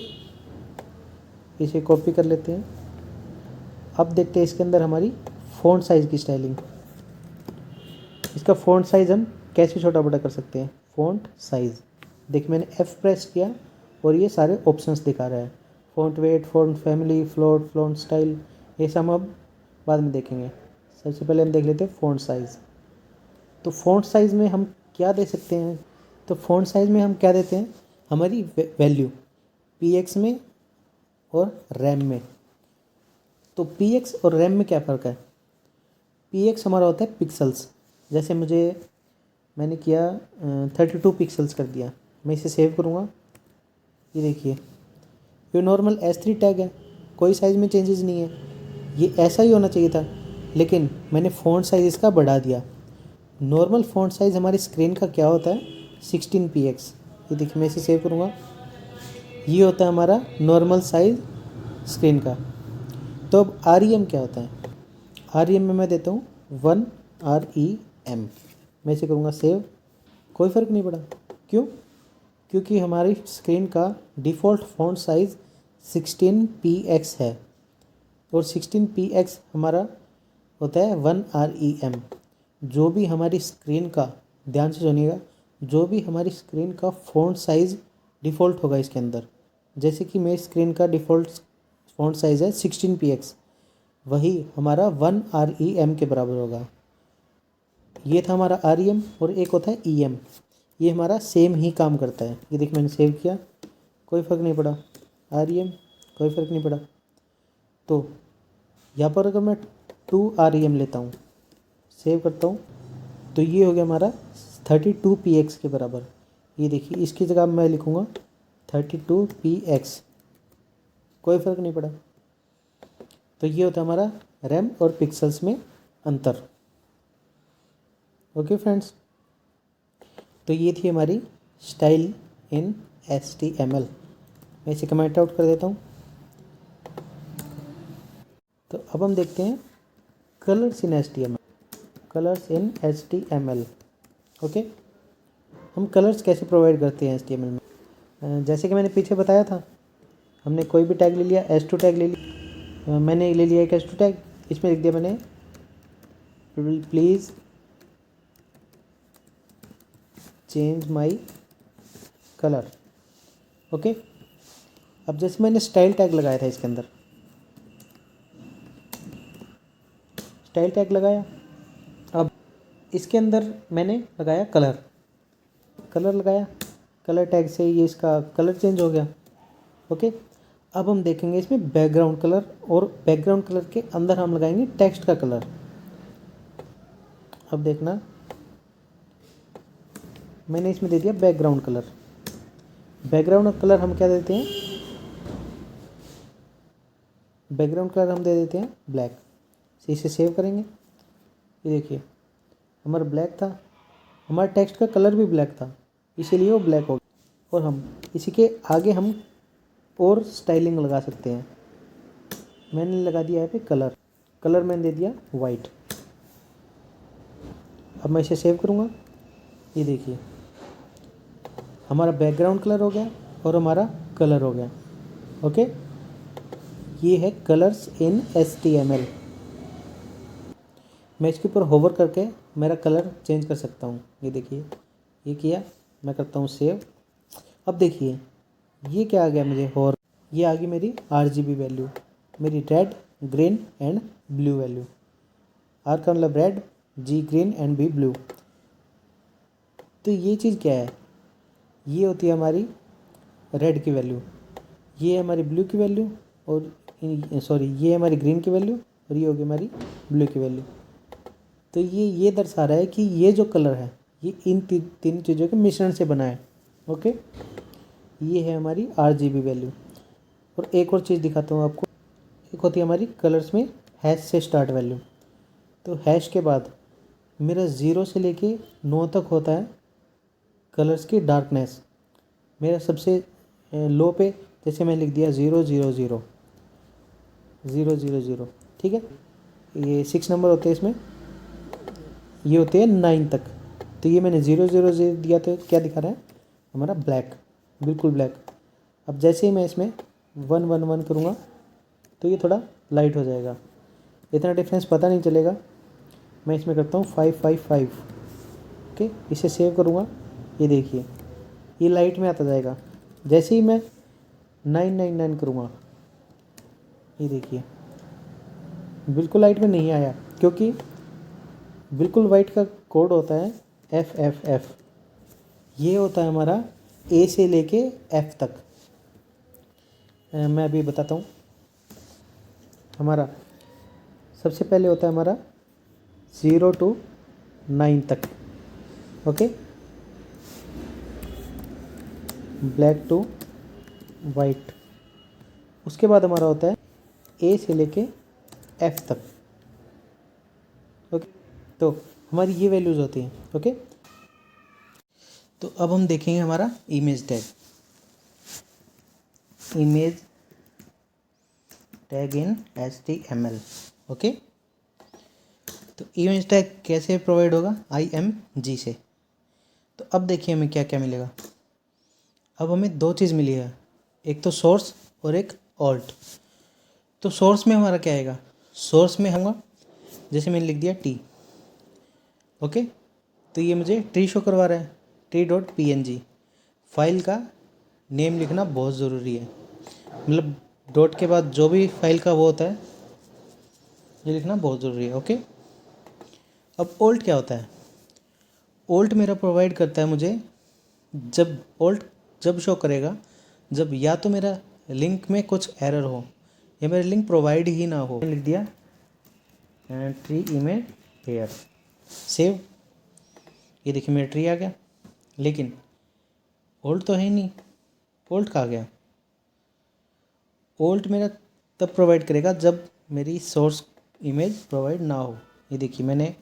इसे कॉपी कर लेते हैं। अब देखते हैं इसके अंदर हमारी फ़ॉन्ट साइज़ की स्टाइलिंग। इसका फ़ॉन्ट साइज़ हम कैसे छोटा बड़ा कर सकते हैं। फ़ॉन्ट साइज़ देखिए मैंने F प्रेस किया और ये सारे ऑप्शंस दिखा रहा है। Font weight, font family, float, font style, ये सब हम अब बाद में देखेंगे। सबसे पहले हम देख लेते हैं फ़ॉन्ट साइज़। तो फ़ॉन्ट साइज़ में हम क्या दे सकते हैं, तो फ़ॉन्ट साइज़ में हम क्या देते हैं, हमारी वैल्यू PX में और रैम में। तो PX और रैम में क्या फ़र्क है। PX हमारा होता है पिक्सल्स, जैसे मैंने किया 32 पिक्सल्स कर दिया। मैं इसे सेव करूँगा। ये देखिए ये नॉर्मल H3 टैग है, कोई साइज़ में चेंजेस नहीं है। ये ऐसा ही होना चाहिए था, लेकिन मैंने फ़ॉन्ट साइज़ इसका बढ़ा दिया। नॉर्मल फ़ॉन्ट साइज़ हमारी स्क्रीन का क्या होता है, 16px। ये देखिए, मैं इसे सेव करूँगा, ये होता है हमारा नॉर्मल साइज़ स्क्रीन का। तो अब REM क्या होता है, REM में मैं देता हूँ 1 REM। मैं इसे करूँगा सेव, कोई फ़र्क नहीं पड़ा। क्यों? क्योंकि हमारी स्क्रीन का डिफ़ॉल्ट फ़ॉन्ट साइज़ 16px है, और 16px हमारा होता है 1 REM। जो भी हमारी स्क्रीन का, ध्यान से सुनिएगा, जो भी हमारी स्क्रीन का फ़ॉन्ट साइज़ डिफ़ॉल्ट होगा इसके अंदर, जैसे कि मेरी स्क्रीन का डिफ़ॉल्ट फ़ॉन्ट साइज़ है 16px, वही हमारा 1 REM के बराबर होगा। ये था हमारा REM, और एक होता है EM। ये हमारा सेम ही काम करता है। ये देखिए, मैंने सेव किया, कोई फ़र्क नहीं पड़ा। REM, कोई फ़र्क नहीं पड़ा। तो यहाँ पर अगर मैं 2 REM लेता हूँ, सेव करता हूँ, तो ये हो गया हमारा 32px के बराबर। ये देखिए, इसकी जगह मैं लिखूँगा 32px, कोई फ़र्क नहीं पड़ा। तो ये होता है हमारा रैम और पिक्सल्स में अंतर। ओके फ्रेंड्स, तो ये थी हमारी स्टाइल इन HTML। मैं इसे कमेंट आउट कर देता हूँ। तो अब हम देखते हैं कलर्स इन HTML। कलर्स इन HTML। ओके, हम कलर्स कैसे प्रोवाइड करते हैं HTML में। जैसे कि मैंने पीछे बताया था, हमने कोई भी टैग ले लिया, h2 टैग ले लिया। मैंने ले लिया एक h2 टैग, इसमें लिख दिया मैंने please change my colour. Okay, अब जैसे मैंने स्टाइल टैग लगाया था, इसके अंदर स्टाइल टैग लगाया, अब इसके अंदर मैंने लगाया कलर। कलर लगाया, कलर टैग से ये इसका कलर चेंज हो गया। ओके, अब हम देखेंगे इसमें बैकग्राउंड कलर, और बैकग्राउंड कलर के अंदर हम लगाएंगे टेक्स्ट का कलर। अब देखना, मैंने इसमें दे दिया बैकग्राउंड कलर। बैकग्राउंड कलर हम क्या देते हैं, बैकग्राउंड कलर हम दे देते हैं ब्लैक। इसे सेव करेंगे, ये देखिए हमारा ब्लैक था, हमारा टेक्स्ट का कलर भी ब्लैक था, इसीलिए वो ब्लैक हो गया। और हम इसी के आगे हम और स्टाइलिंग लगा सकते हैं। मैंने लगा दिया है पे कलर, कलर मैंने दे दिया वाइट। अब मैं इसे सेव करूँगा, ये देखिए हमारा बैकग्राउंड कलर हो गया और हमारा कलर हो गया। ओके, ये है कलर्स इन HTML। मैं इसके ऊपर होवर करके मेरा कलर चेंज कर सकता हूँ। ये देखिए, ये किया, मैं करता हूँ सेव। अब देखिए ये क्या आ गया मुझे, और ये आ गई मेरी RGB वैल्यू, मेरी red, green and blue value. R का मतलब red, G green and B blue. तो ये चीज़ क्या है, ये होती है हमारी रेड की वैल्यू, ये है हमारी ब्लू की वैल्यू, और ये है हमारी ग्रीन की वैल्यू, और ये होगी हमारी ब्लू की वैल्यू। तो ये दर्शा रहा है कि ये जो कलर है ये इन तीन चीज़ों के मिश्रण से बना है। ओके, ये है हमारी RGB वैल्यू। और एक और चीज़ दिखाता हूँ आपको, एक होती है हमारी कलर्स में हैश से स्टार्ट वैल्यू। तो हैश के बाद मेरा 0 से लेके 9 तक होता है कलर्स की डार्कनेस। मेरा सबसे लो पे जैसे मैं लिख दिया 0 0 0 0 0 0, ठीक है। ये 6 नंबर होते हैं इसमें, ये होते हैं 9 तक। तो ये मैंने 0 0 0 दिया, तो क्या दिखा रहा है हमारा ब्लैक, बिल्कुल ब्लैक। अब जैसे ही मैं इसमें 1 1 1 करूँगा तो ये थोड़ा लाइट हो जाएगा, इतना डिफरेंस पता नहीं चलेगा। मैं इसमें करता हूँ 5 5 5। ओके, इसे सेव करूँगा, ये देखिए ये लाइट में आता जाएगा। जैसे ही मैं 9 9 9 करूँगा, ये देखिए बिल्कुल लाइट में नहीं आया, क्योंकि बिल्कुल वाइट का कोड होता है FFF। ये होता है हमारा A से लेके F तक। मैं अभी बताता हूँ। हमारा सबसे पहले होता है हमारा 0 to 9 तक। Okay, black to white. उसके बाद हमारा होता है A से लेके F तक। ओके, तो हमारी ये वैल्यूज़ होती हैं। ओके, तो अब हम देखेंगे हमारा image tag. Image tag in HTML। Okay, तो इमेज टैग कैसे प्रोवाइड होगा? IMG से। तो अब देखिए हमें क्या क्या मिलेगा। अब हमें दो चीज़ मिली है, एक तो सोर्स और एक ऑल्ट। तो सोर्स में हमारा क्या आएगा? सोर्स में होगा, जैसे मैंने लिख दिया टी। ओके, तो ये मुझे ट्री शो करवा रहा है, tree.png। फाइल का नेम लिखना बहुत ज़रूरी है, मतलब डॉट के बाद जो भी फाइल का वो होता है ये लिखना बहुत ज़रूरी है। ओके, अब ओल्ट क्या होता है? ओल्ट मेरा प्रोवाइड करता है मुझे, जब ओल्ट जब शो करेगा जब या तो मेरा लिंक में कुछ एरर हो या मेरा लिंक प्रोवाइड ही ना हो। लिख दिया ट्री इमेज हेयर, सेव। ये देखिए मेरा ट्री आ गया, लेकिन ओल्ट तो है ही नहीं। ओल्ट कहाँ गया? ओल्ट मेरा तब प्रोवाइड करेगा जब मेरी सोर्स इमेज प्रोवाइड ना हो। ये देखिए मैंने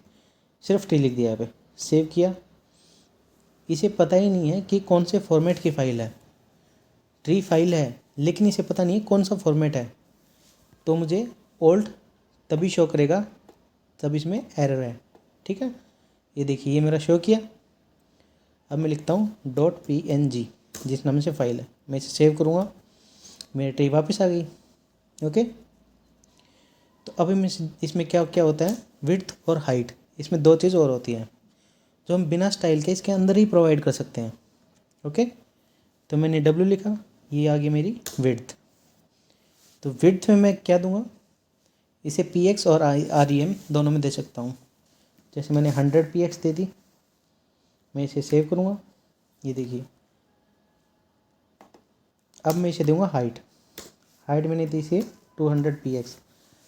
सिर्फ ट्री लिख दिया यहाँ पे, सेव किया। इसे पता ही नहीं है कि कौन से फॉर्मेट की फ़ाइल है। ट्री फाइल है लेकिन इसे पता नहीं है कौन सा फॉर्मेट है, तो मुझे ओल्ट तभी शो करेगा तब इसमें एरर है। ठीक है, ये देखिए ये मेरा शो किया। अब मैं लिखता हूँ .png, जिस नाम से फ़ाइल है। मैं इसे सेव करूँगा, मेरी ट्री वापस आ गई। ओके, तो अब इसमें क्या क्या होता है? विड्थ और हाइट, इसमें दो चीज़ और होती है जो हम बिना स्टाइल के इसके अंदर ही प्रोवाइड कर सकते हैं। ओके, तो मैंने W लिखा, ये आ गई मेरी विड्थ। तो विड्थ में मैं क्या दूंगा? इसे PX और REM दोनों में दे सकता हूँ। जैसे मैंने 100 PX दे दी, मैं इसे सेव करूँगा। ये देखिए अब मैं इसे दूंगा हाइट। हाइट मैंने दी इसे 200 PX।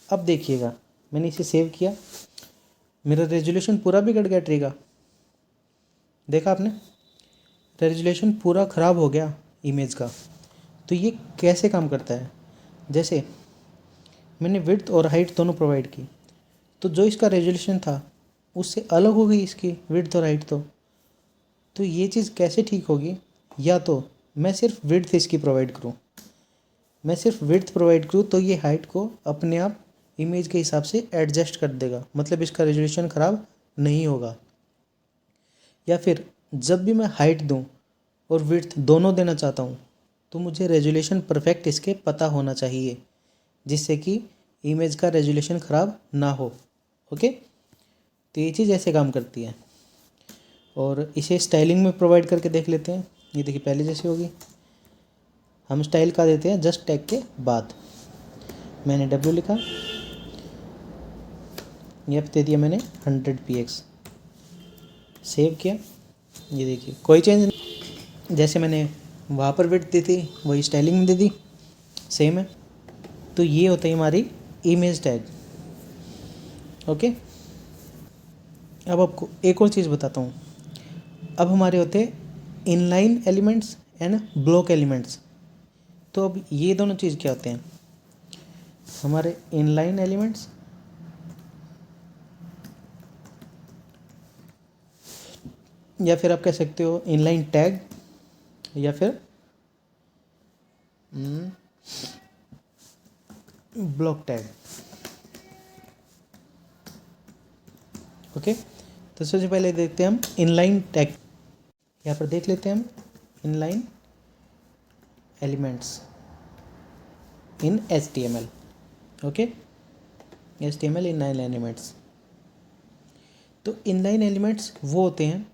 अब देखिएगा मैंने इसे सेव किया, मेरा रेजोल्यूशन पूरा बिगड़ गया ट्री का। देखा आपने, रेजोल्यूशन पूरा ख़राब हो गया इमेज का। तो ये कैसे काम करता है? जैसे मैंने विड्थ और हाइट दोनों प्रोवाइड की, तो जो इसका रेजोल्यूशन था उससे अलग हो गई इसकी विड्थ और हाइट। तो ये चीज़ कैसे ठीक होगी? या तो मैं सिर्फ विड्थ इसकी प्रोवाइड करूँ, मैं सिर्फ विड्थ प्रोवाइड करूँ तो ये हाइट को अपने आप इमेज के हिसाब से एडजस्ट कर देगा, मतलब इसका रेजोल्यूशन ख़राब नहीं होगा। या फिर जब भी मैं हाइट दूँ और विड्थ दोनों देना चाहता हूँ तो मुझे रेजोल्यूशन परफेक्ट इसके पता होना चाहिए, जिससे कि इमेज का रेजोल्यूशन ख़राब ना हो। ओके, तो ये चीज़ ऐसे काम करती है। और इसे स्टाइलिंग में प्रोवाइड करके देख लेते हैं। ये देखिए पहले जैसे होगी, हम स्टाइल का देते हैं जस्ट टैग के बाद। मैंने W लिखा, ये दे दिया मैंने 100 PX, सेव किया। ये देखिए कोई चेंज नहीं, जैसे मैंने वहाँ पर विड्थ दी थी वही स्टाइलिंग में दे दी, सेम है। तो ये होता है हमारी इमेज टैग। ओके, अब आपको एक और चीज़ बताता हूँ। अब हमारे होते हैं inline elements and block elements. तो अब ये दोनों चीज़ क्या होते हैं? हमारे इनलाइन एलिमेंट्स या फिर आप कह सकते हो इनलाइन टैग या फिर ब्लॉक टैग। ओके, तो सबसे पहले देखते हैं हम इनलाइन टैग। यहाँ पर देख लेते हैं हम inline elements in HTML। Okay, HTML inline elements. तो इनलाइन एलिमेंट्स वो होते हैं,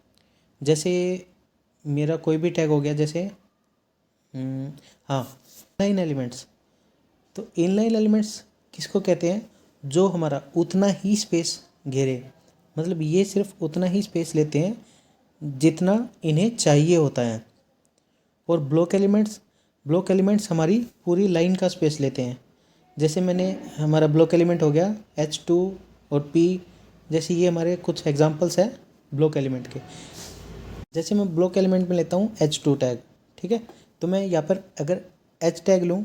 जैसे मेरा कोई भी टैग हो गया, जैसे हाँ इनलाइन एलिमेंट्स। तो इनलाइन एलिमेंट्स किसको कहते हैं? जो हमारा उतना ही स्पेस घेरे, मतलब ये सिर्फ उतना ही स्पेस लेते हैं जितना इन्हें चाहिए होता है। और ब्लॉक एलिमेंट्स हमारी पूरी लाइन का स्पेस लेते हैं। जैसे मैंने हमारा ब्लॉक एलिमेंट हो गया H2 और P, जैसे ये हमारे कुछ एग्जांपल्स हैं ब्लॉक एलिमेंट के। जैसे मैं ब्लॉक एलिमेंट में लेता हूँ H2 टैग, ठीक है। तो मैं यहाँ पर अगर H टैग लूँ,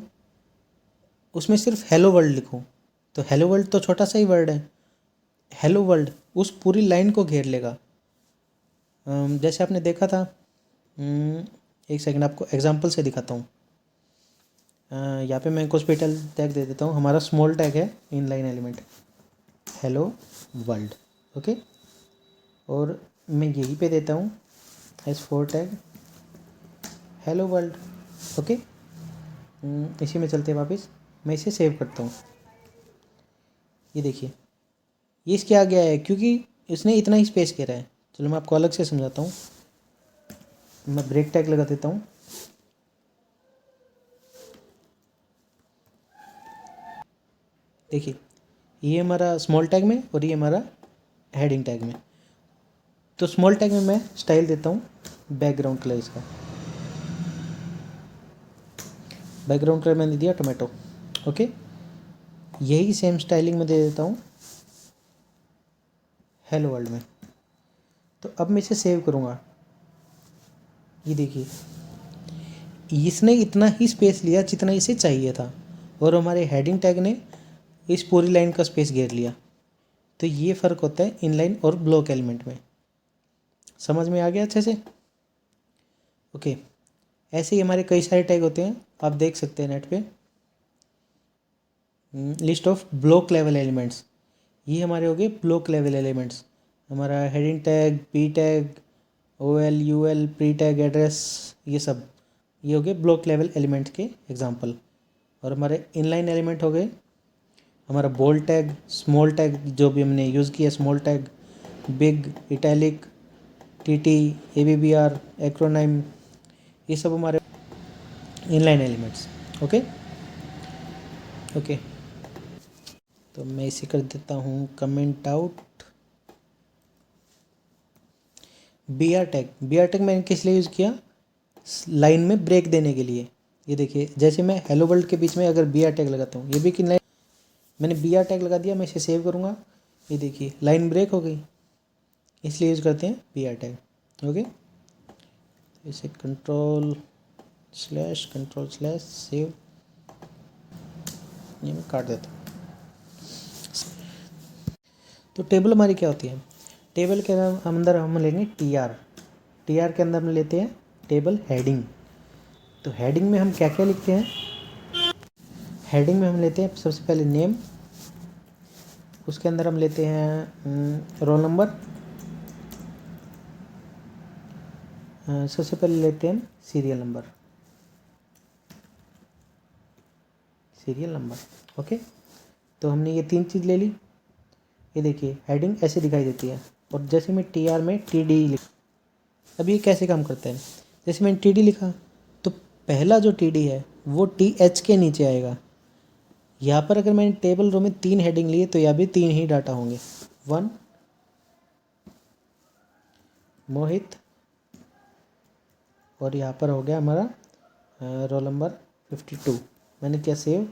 उसमें सिर्फ हेलो वर्ल्ड लिखूँ, तो हेलो वर्ल्ड तो छोटा सा ही वर्ड है, हेलो वर्ल्ड उस पूरी लाइन को घेर लेगा। जैसे आपने देखा था, एक सेकंड आपको एग्जांपल से दिखाता हूँ। यहाँ पे मैं हॉस्पिटल टैग दे देता हूँ, हमारा स्मॉल टैग है inline element hello world, okay. और मैं यहीं पे देता हूँ S4 tag hello world, okay. इसी में चलते हैं वापस, मैं इसे सेव करता हूँ। ये देखिए ये इसके आ गया है क्योंकि इसने इतना ही स्पेस घेरा है। चलो मैं आपको अलग से समझाता हूँ, मैं ब्रेक टैग लगा देता हूँ। देखिए ये हमारा स्मॉल टैग में और ये हमारा हेडिंग टैग में। तो स्मॉल टैग में मैं स्टाइल देता हूँ बैकग्राउंड कलर, इसका बैकग्राउंड कलर मैंने दिया टोमेटो, ओके। यही सेम स्टाइलिंग में दे देता हूँ हेलो वर्ल्ड में। तो अब मैं इसे सेव करूँगा। ये देखिए इसने इतना ही स्पेस लिया जितना इसे चाहिए था, और हमारे हेडिंग टैग ने इस पूरी लाइन का स्पेस घेर लिया। तो ये फ़र्क होता है इनलाइन और ब्लॉक एलिमेंट में। समझ में आ गया अच्छे से? ओके। ऐसे ही हमारे कई सारे टैग होते हैं, आप देख सकते हैं नेट पे। List of block level elements, ये हमारे हो गए ब्लॉक लेवल एलिमेंट्स। हमारा heading tag, P tag, OL UL, pre tag, address, ये सब ये हो गए ब्लॉक लेवल एलिमेंट्स के एग्जांपल। और हमारे इनलाइन एलिमेंट हो गए हमारा बोल्ड टैग, स्मॉल टैग जो भी हमने यूज़ किया, small tag, big, italic, TT, ABBR, एक्रोनाइम, ये सब हमारे इनलाइन एलिमेंट्स, ओके। ओके तो मैं इसे कर देता हूँ comment out. B R tag मैंने किस लिए यूज़ किया, लाइन में ब्रेक देने के लिए। ये देखिए जैसे मैं हेलो वर्ल्ड के बीच में अगर बी आर टैग लगाता हूँ, ये भी कि लाइन मैंने बी आर टैग लगा दिया, मैं इसे सेव करूँगा, ये देखिए लाइन ब्रेक हो गई, इसलिए यूज़ करते हैं बी आर टैग, ओके। इसे कंट्रोल स्लैश सेव, ये मैं काट देता हूँ। तो टेबल हमारी क्या होती है, टेबल के अंदर हम लेंगे टी आर के अंदर हम लेते हैं टेबल हेडिंग। तो हेडिंग में हम क्या क्या लिखते हैं, हेडिंग में हम लेते हैं सबसे पहले नेम, उसके अंदर हम लेते हैं रोल नंबर, सबसे पहले लेते हैं सीरियल नंबर, ओके। तो हमने ये 3 चीज़ ले ली। ये देखिए हेडिंग ऐसे दिखाई देती है, और जैसे मैं TR में TD लिख, अब ये कैसे काम करता है, जैसे मैंने TD लिखा तो पहला जो TD है वो TH के नीचे आएगा। यहाँ पर अगर मैंने टेबल रो में 3 हेडिंग लिए तो यहाँ भी 3 ही डाटा होंगे, 1 मोहित, और यहाँ पर हो गया हमारा रोल नंबर 52। मैंने क्या सेव,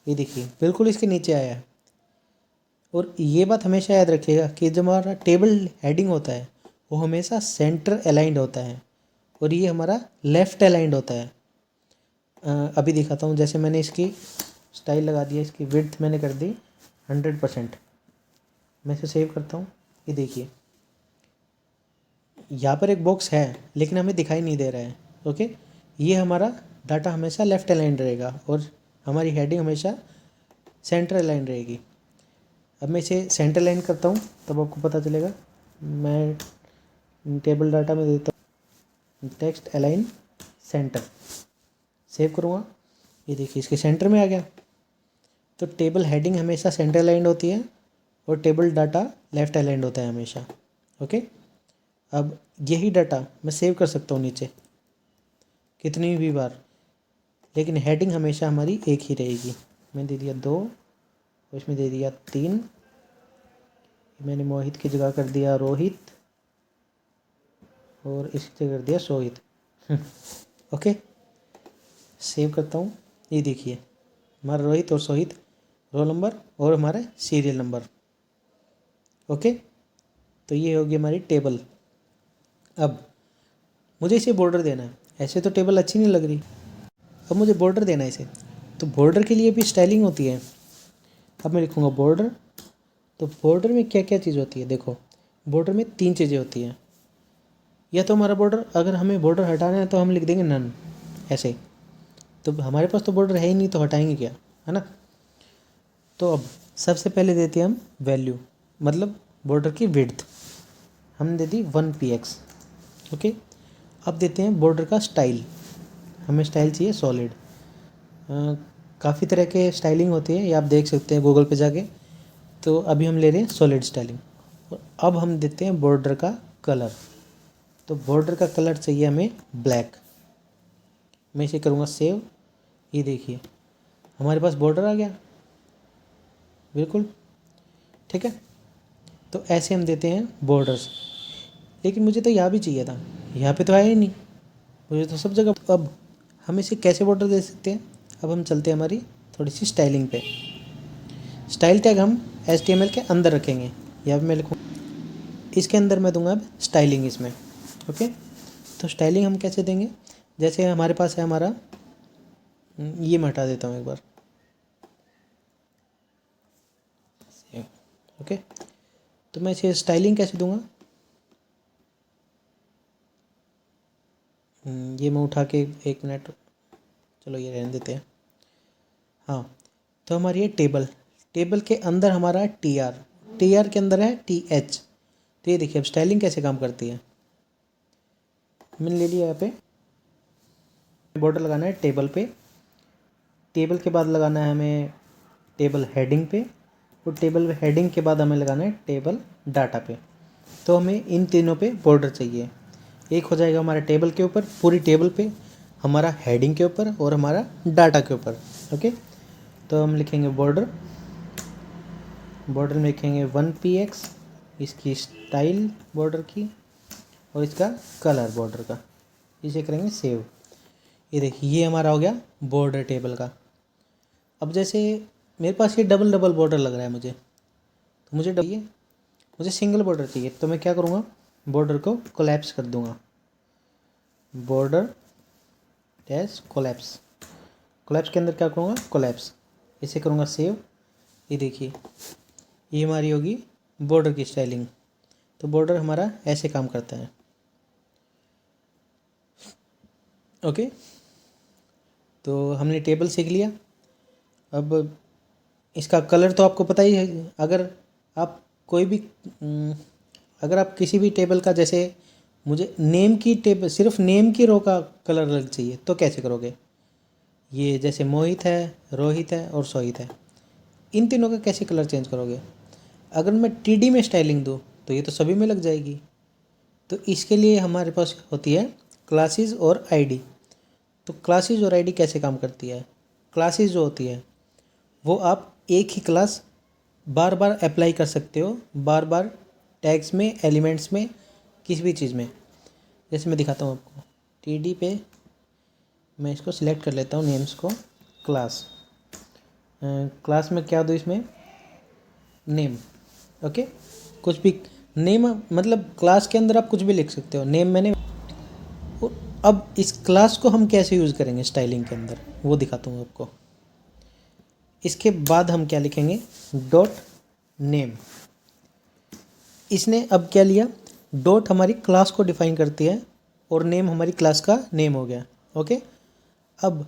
ये देखिए बिल्कुल इसके नीचे आया है। और ये बात हमेशा याद रखिएगा कि जब हमारा टेबल हेडिंग होता है वो हमेशा सेंटर अलाइंड होता है, और ये हमारा लेफ़्ट अलाइंड होता है। अभी दिखाता हूँ, जैसे मैंने इसकी स्टाइल लगा दिया, इसकी विड्थ मैंने कर दी 100%। मैं इसे सेव करता हूँ। ये देखिए यहाँ पर एक बॉक्स है लेकिन हमें दिखाई नहीं दे रहा है, ओके। ये हमारा डाटा हमेशा लेफ़्ट अलाइंड रहेगा और हमारी हेडिंग हमेशा सेंटर अलाइंड रहेगी। अब मैं इसे सेंटर लाइन करता हूँ तब आपको पता चलेगा। मैं टेबल डाटा में देता हूँ टेक्स्ट अलाइन सेंटर, सेव करूँगा। ये देखिए इसके सेंटर में आ गया। तो टेबल हेडिंग हमेशा सेंटर अलाइंड होती है और टेबल डाटा लेफ़्ट अलाइंड होता है हमेशा, ओके। अब यही डाटा मैं सेव कर सकता हूँ नीचे कितनी भी बार, लेकिन हेडिंग हमेशा हमारी एक ही रहेगी। मैं दे दिया 2 और इसमें दे दिया 3, मैंने मोहित की जगह कर दिया रोहित, और इसकी जगह कर दिया सोहित ओके। सेव करता हूँ। ये देखिए हमारा रोहित और सोहित रोल नंबर और हमारा सीरियल नंबर, ओके। तो ये होगी हमारी टेबल। अब मुझे इसे बॉर्डर देना है, ऐसे तो टेबल अच्छी नहीं लग रही, अब मुझे बॉर्डर देना है इसे। तो बॉर्डर के लिए भी स्टाइलिंग होती है। अब मैं लिखूँगा बॉर्डर। तो बॉर्डर में क्या क्या चीज़ होती है, देखो बॉर्डर में 3 चीज़ें होती हैं। या तो हमारा बॉर्डर, अगर हमें बॉर्डर हटाना है तो हम लिख देंगे नन, ऐसे। तो हमारे पास तो बॉर्डर है ही नहीं, तो हटाएंगे क्या, है ना। तो अब सबसे पहले देते हैं हम वैल्यू, मतलब बॉर्डर की विड्थ हमने दे दी 1px। ओके, अब देते हैं बॉर्डर का स्टाइल। हमें स्टाइल चाहिए सॉलिड। काफ़ी तरह के स्टाइलिंग होती है, ये आप देख सकते हैं गूगल पे जाके। तो अभी हम ले रहे हैं सॉलिड स्टाइलिंग। और अब हम देते हैं बॉर्डर का कलर। तो बॉर्डर का कलर चाहिए हमें ब्लैक। मैं इसे करूँगा सेव। ये देखिए हमारे पास बॉर्डर आ गया, बिल्कुल ठीक है। तो ऐसे हम देते हैं बॉर्डर्स। लेकिन मुझे तो यहाँ भी चाहिए था, यहाँ पे तो आया ही नहीं, मुझे तो सब जगह। अब हम इसे कैसे बॉर्डर दे सकते हैं, अब हम चलते हैं हमारी थोड़ी सी स्टाइलिंग पे। स्टाइल टैग हम HTML के अंदर रखेंगे। यहाँ पे मैं लिखूँ, इसके अंदर मैं दूंगा अब स्टाइलिंग इसमें। ओके, तो स्टाइलिंग हम कैसे देंगे, जैसे हमारे पास है हमारा, ये मैं हटा देता हूँ एक बार। ओके, तो मैं इसे स्टाइलिंग कैसे दूंगा, ये मैं उठा के 1 मिनट, चलो ये रहने देते हैं। हाँ, तो हमारी ये टेबल, टेबल के अंदर हमारा TR के अंदर है TH। तो ये देखिए अब स्टाइलिंग कैसे काम करती है। मैंने ले लिया यहाँ पे, बॉर्डर लगाना है टेबल पे, टेबल के बाद लगाना है हमें टेबल हेडिंग पे, और टेबल हेडिंग के बाद हमें लगाना है टेबल डाटा पे। तो हमें इन तीनों पे बॉर्डर चाहिए। एक हो जाएगा हमारा टेबल के ऊपर, पूरी टेबल पे, हमारा हेडिंग के ऊपर, और हमारा डाटा के ऊपर। ओके, तो हम लिखेंगे बॉर्डर, बॉर्डर में लिखेंगे 1px, इसकी स्टाइल बॉर्डर की, और इसका कलर बॉर्डर का। इसे करेंगे सेव। ये देखिए ये हमारा हो गया बॉर्डर टेबल का। अब जैसे मेरे पास ये डबल डबल बॉर्डर लग रहा है मुझे, तो मुझे सिंगल बॉर्डर चाहिए। तो मैं क्या करूँगा, बॉर्डर को कोलैप्स कर दूँगा, बॉर्डर डैश कोलैप्स। कोलैप्स के अंदर क्या करूँगा, कोलैप्स। इसे करूँगा सेव। ये देखिए ये हमारी होगी बॉर्डर की स्टाइलिंग। तो बॉर्डर हमारा ऐसे काम करता है। ओके, तो हमने टेबल सीख लिया। अब इसका कलर तो आपको पता ही है। अगर आप कोई भी अगर आप किसी भी टेबल का, जैसे मुझे नेम की टेबल, सिर्फ नेम की रो का कलर अलग चाहिए, तो कैसे करोगे। ये जैसे मोहित है, रोहित है और सोहित है, इन तीनों का कैसे कलर चेंज करोगे। अगर मैं TD में स्टाइलिंग दूँ तो ये तो सभी में लग जाएगी। तो इसके लिए हमारे पास होती है क्लासेस और ID। तो क्लासेस और ID कैसे काम करती है, क्लासेस जो होती है वो आप एक ही क्लास बार बार अप्लाई कर सकते हो, बार बार टैग्स में, एलिमेंट्स में, किसी भी चीज़ में। जैसे मैं दिखाता हूँ आपको, TD पे मैं इसको सिलेक्ट कर लेता हूँ, नेम्स को, क्लास, क्लास में क्या दूँ इसमें, नेम। ओके, कुछ भी नेम, मतलब क्लास के अंदर आप कुछ भी लिख सकते हो, नेम मैंने। अब इस क्लास को हम कैसे यूज़ करेंगे स्टाइलिंग के अंदर, वो दिखाता हूँ आपको। इसके बाद हम क्या लिखेंगे, डॉट नेम। इसने अब क्या लिया, डॉट हमारी क्लास को डिफाइन करती है, और नेम हमारी क्लास का नेम हो गया। ओके, अब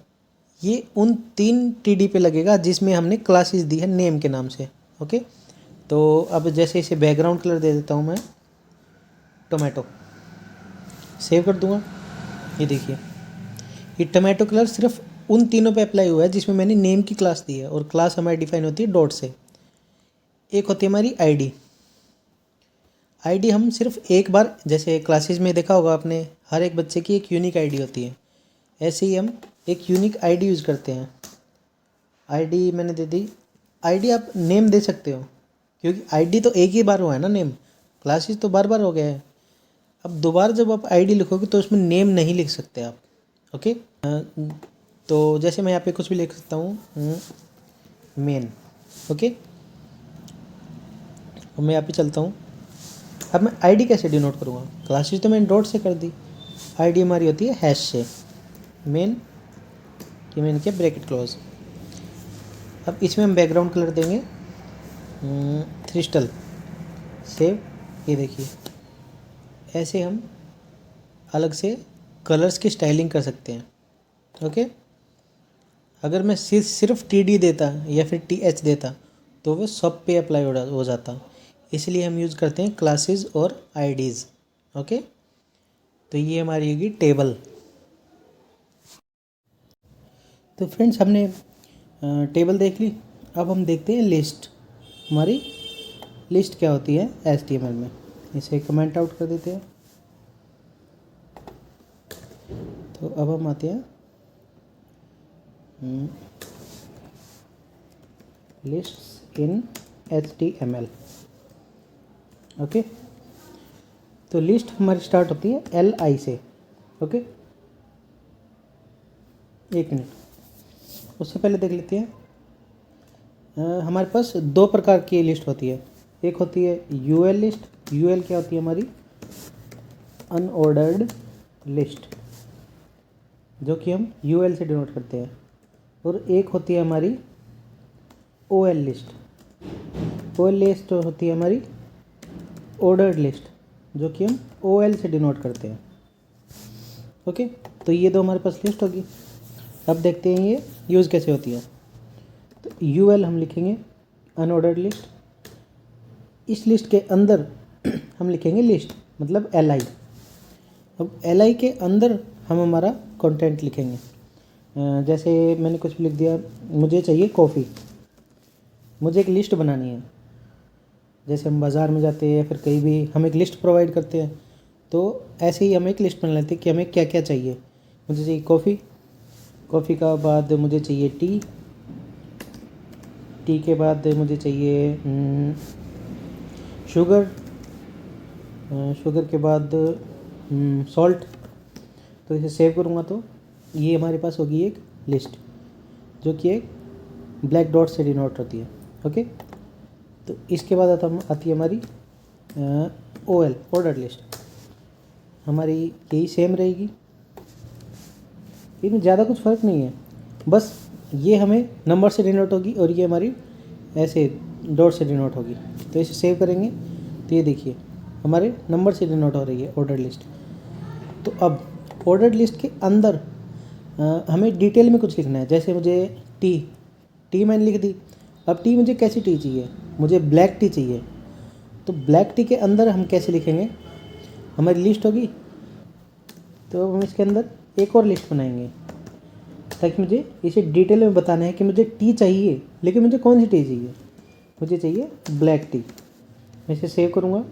ये उन 3 TD पे लगेगा जिसमें हमने क्लासेस दी है नेम के नाम से। ओके, तो अब जैसे इसे बैकग्राउंड कलर दे देता हूँ मैं, टोमेटो। सेव कर दूँगा। ये देखिए ये टोमेटो कलर सिर्फ उन तीनों पे अप्लाई हुआ है जिसमें मैंने नेम की क्लास दी है, और क्लास हमारी डिफाइन होती है डॉट से। एक होती है हमारी ID हम सिर्फ एक बार, जैसे क्लासेस में देखा होगा आपने, हर एक बच्चे की एक यूनिक ID होती है, ऐसे ही हम एक यूनिक ID यूज़ करते हैं। ID मैंने दे दी। ID आप नेम दे सकते हो, क्योंकि ID तो एक ही बार हुआ है ना नेम, क्लासेस तो बार बार हो गया है। अब दोबारा जब आप ID लिखोगे तो उसमें नेम नहीं लिख सकते आप। ओके, तो जैसे मैं यहाँ पे कुछ भी लिख सकता हूँ, मेन। ओके, अब मैं यहाँ पे चलता हूँ। अब मैं ID कैसे डिनोट करूँगा, क्लासेस तो मैंने डॉट से कर दी, ID हमारी होती है हैश से, मेन कि मैंने किया ब्रैकेट क्लोज। अब इसमें हम बैकग्राउंड कलर देंगे क्रिस्टल सेव। ये देखिए, ऐसे हम अलग से कलर्स की स्टाइलिंग कर सकते हैं। ओके, अगर मैं सिर्फ TD देता या फिर TH देता तो वो सब पे अप्लाई हो जाता, इसलिए हम यूज़ करते हैं क्लासेस और IDs। ओके, तो ये हमारी होगी टेबल। तो फ्रेंड्स, हमने टेबल देख ली। अब हम देखते हैं लिस्ट। हमारी लिस्ट क्या होती है HTML में, इसे कमेंट आउट कर देते हैं। तो अब हम आते हैं लिस्ट्स इन HTML। ओके, तो लिस्ट हमारी स्टार्ट होती है LI से। ओके, एक मिनट, उससे पहले देख लेते हैं। हमारे पास दो प्रकार की लिस्ट होती है। एक होती है UL लिस्ट। UL क्या होती है? हमारी अनऑर्डर्ड लिस्ट, जो कि हम UL से डिनोट करते हैं। और एक होती है हमारी OL लिस्ट। OL लिस्ट होती है हमारी ऑर्डर्ड लिस्ट, जो कि हम OL से डिनोट करते हैं। ओके, तो ये दो हमारे पास लिस्ट होगी। अब देखते हैं ये यूज़ कैसे होती है। तो UL हम लिखेंगे अनऑर्डर्ड लिस्ट। इस लिस्ट के अंदर हम लिखेंगे लिस्ट, मतलब LI। अब LI के अंदर हम हमारा कंटेंट लिखेंगे। जैसे मैंने कुछ भी लिख दिया, मुझे चाहिए कॉफ़ी। मुझे एक लिस्ट बनानी है। जैसे हम बाज़ार में जाते हैं या फिर कहीं भी हम एक लिस्ट प्रोवाइड करते हैं, तो ऐसे ही हम एक लिस्ट बना लेते हैं कि हमें क्या क्या चाहिए। मुझे चाहिए कॉफ़ी, कॉफ़ी का बाद मुझे चाहिए टी, टी के बाद मुझे चाहिए शुगर, शुगर के बाद सॉल्ट। तो इसे सेव करूँगा तो ये हमारे पास होगी एक लिस्ट, जो कि एक ब्लैक डॉट से डिनोट होती है। ओके, तो इसके बाद आती है हमारी OL ऑर्डर लिस्ट। हमारी यही सेम रहेगी, इनमें ज़्यादा कुछ फ़र्क नहीं है, बस ये हमें नंबर से डिनोट होगी और ये हमारी ऐसे डॉट से डिनोट होगी। तो इसे सेव करेंगे तो ये देखिए हमारे नंबर से डिनोट हो रही है ऑर्डर लिस्ट। तो अब ऑर्डर लिस्ट के अंदर हमें डिटेल में कुछ लिखना है। जैसे मुझे टी मैंने लिख दी। अब टी मुझे कैसी टी चाहिए? मुझे ब्लैक टी चाहिए। तो ब्लैक टी के अंदर हम कैसे लिखेंगे? हमारी लिस्ट होगी, तो हम इसके अंदर एक और लिस्ट बनाएंगे, ताकि मुझे इसे डिटेल में बताना है कि मुझे टी चाहिए, लेकिन मुझे कौन सी टी चाहिए? मुझे चाहिए ब्लैक टी। मैं इसे सेव करूँगा,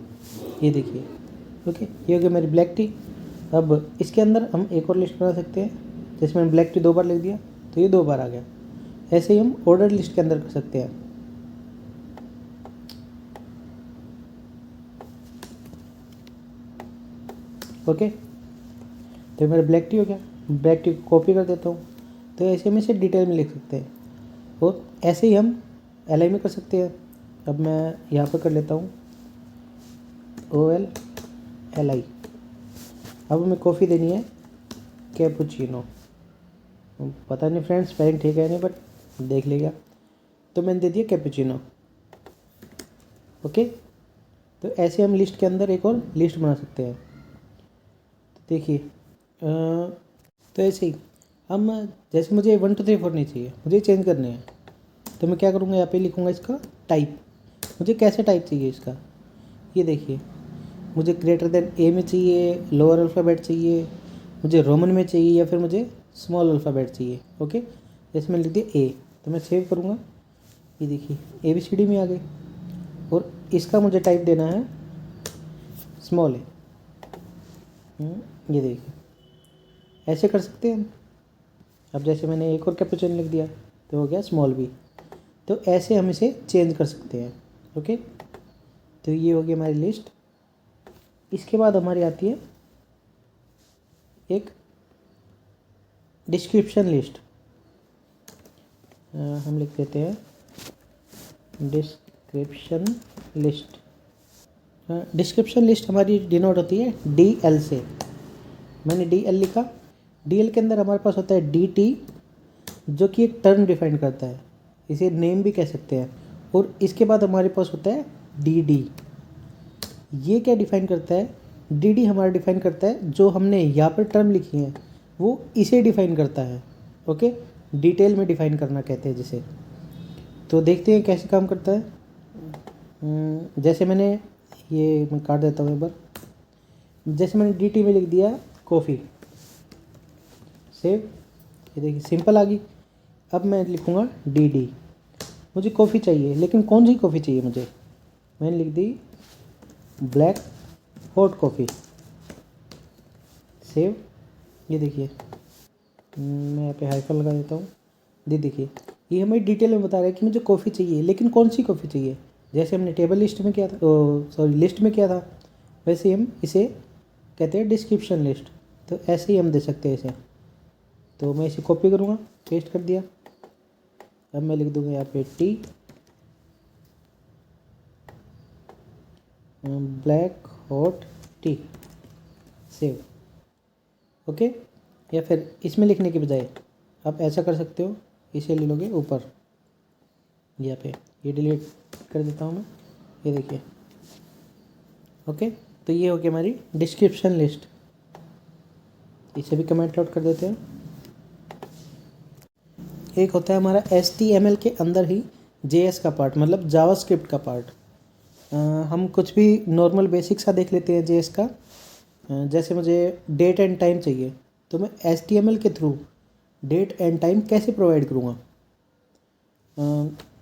ये देखिए। ओके, ये हो गया मेरी ब्लैक टी। अब इसके अंदर हम एक और लिस्ट बना सकते हैं। जैसे मैंने ब्लैक टी 2 बार लिख दिया तो ये 2 बार आ गया। ऐसे ही हम ऑर्डर लिस्ट के अंदर कर सकते हैं। ओके, तो मेरा ब्लैक टी हो गया। ब्लैक टी को कॉपी कर देता हूँ, तो ऐसे हम इसे डिटेल में लिख सकते हैं। और ऐसे ही हम LI में कर सकते हैं। अब मैं यहाँ पर कर लेता हूँ OL LI। अब हमें कॉफ़ी देनी है कैपुचिनो। पता नहीं फ्रेंड्स स्पेलिंग ठीक है नहीं, बट देख लेगा। तो मैंने दे दिया कैपुचिनो। ओके, तो ऐसे हम लिस्ट के अंदर एक और लिस्ट बना सकते हैं। तो देखिए, तो ऐसे ही हम, जैसे मुझे 1 2 3 4 नहीं चाहिए, मुझे चेंज करने हैं, तो मैं क्या करूँगा? यहाँ पे लिखूँगा इसका टाइप। मुझे कैसे टाइप चाहिए इसका? ये देखिए, मुझे ग्रेटर देन ए में चाहिए, लोअर अल्फ़ाबेट चाहिए, मुझे रोमन में चाहिए, या फिर मुझे स्मॉल अल्फ़ाबेट चाहिए। ओके, जैसे मैं लिख दिया ए, तो मैं सेव करूँगा। ये देखिए ABCD में आ गई। और इसका मुझे टाइप देना है स्मॉल ए। ये देखिए, ऐसे कर सकते हैं हम। अब जैसे मैंने एक और कैपुचिनो लिख दिया तो हो गया स्मॉल बी। तो ऐसे हम इसे चेंज कर सकते हैं। ओके, तो ये हो गई हमारी लिस्ट। इसके बाद हमारी आती है एक डिस्क्रिप्शन लिस्ट। हम लिख देते हैं डिस्क्रिप्शन लिस्ट। डिस्क्रिप्शन लिस्ट हमारी डिनोट होती है DL से। मैंने DL लिखा। DL के अंदर हमारे पास होता है DT, जो कि एक टर्म डिफाइन करता है। इसे नेम भी कह सकते हैं। और इसके बाद हमारे पास होता है डी डी। ये क्या डिफ़ाइन करता है? डी डी हमारा डिफ़ाइन करता है जो हमने यहाँ पर टर्म लिखी है वो इसे डिफ़ाइन करता है। ओके, डिटेल में डिफ़ाइन करना कहते हैं जिसे। तो देखते हैं कैसे काम करता है। जैसे मैं काट देता हूँ एक बार। जैसे मैंने डी टी में लिख दिया कॉफ़ी, सेव। ये देखिए सिंपल आ गई। अब मैं लिखूँगा डी डी। मुझे कॉफ़ी चाहिए, लेकिन कौन सी कॉफ़ी चाहिए मुझे? मैंने लिख दी ब्लैक हॉट कॉफ़ी, सेव। ये देखिए मैं यहाँ पे हाइफन लगा देता हूँ। देखिए ये हमें डिटेल में बता रहा है कि मुझे कॉफ़ी चाहिए, लेकिन कौन सी कॉफ़ी चाहिए। जैसे हमने टेबल लिस्ट में किया था, लिस्ट में किया था, वैसे हम इसे कहते हैं डिस्क्रिप्शन लिस्ट। तो ऐसे ही हम दे सकते हैं इसे। तो मैं इसे कॉपी करूँगा, पेस्ट कर दिया। अब मैं लिख दूँगा यहाँ पे tea black hot T, save. Okay, या फिर इसमें लिखने के बजाय आप ऐसा कर सकते हो, इसे ले लोगे ऊपर यहाँ पे। ये डिलीट कर देता हूँ मैं, ये देखिए। ओके, तो ये हो गया हमारी डिस्क्रिप्शन लिस्ट। इसे भी कमेंट आउट कर देते हैं। एक होता है हमारा HTML के अंदर ही JS का पार्ट, मतलब जावास्क्रिप्ट का पार्ट। हम कुछ भी नॉर्मल बेसिक सा देख लेते हैं JS का। जैसे मुझे डेट एंड टाइम चाहिए, तो मैं HTML के थ्रू डेट एंड टाइम कैसे प्रोवाइड करूँगा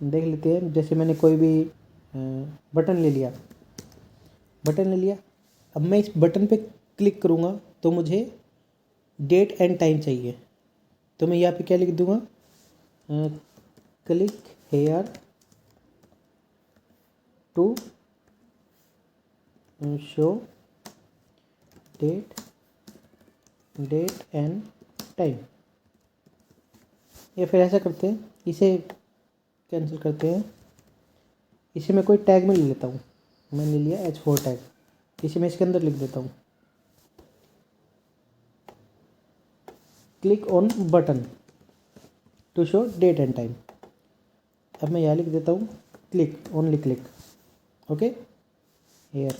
देख लेते हैं। जैसे मैंने कोई भी बटन ले लिया, अब मैं इस बटन पे क्लिक करूँगा तो मुझे डेट एंड टाइम चाहिए। तो मैं यहाँ पे क्या लिख दूँगा, click here to show date and time. या फिर ऐसा करते हैं, इसे कैंसिल करते हैं, इसे मैं कोई टैग में ले लेता हूँ। मैंने ले लिया H4 टैग, इसे मैं इसके अंदर लिख देता हूँ click on button to show date and time. अब मैं यहाँ लिख देता हूँ click, only click. Okay, here.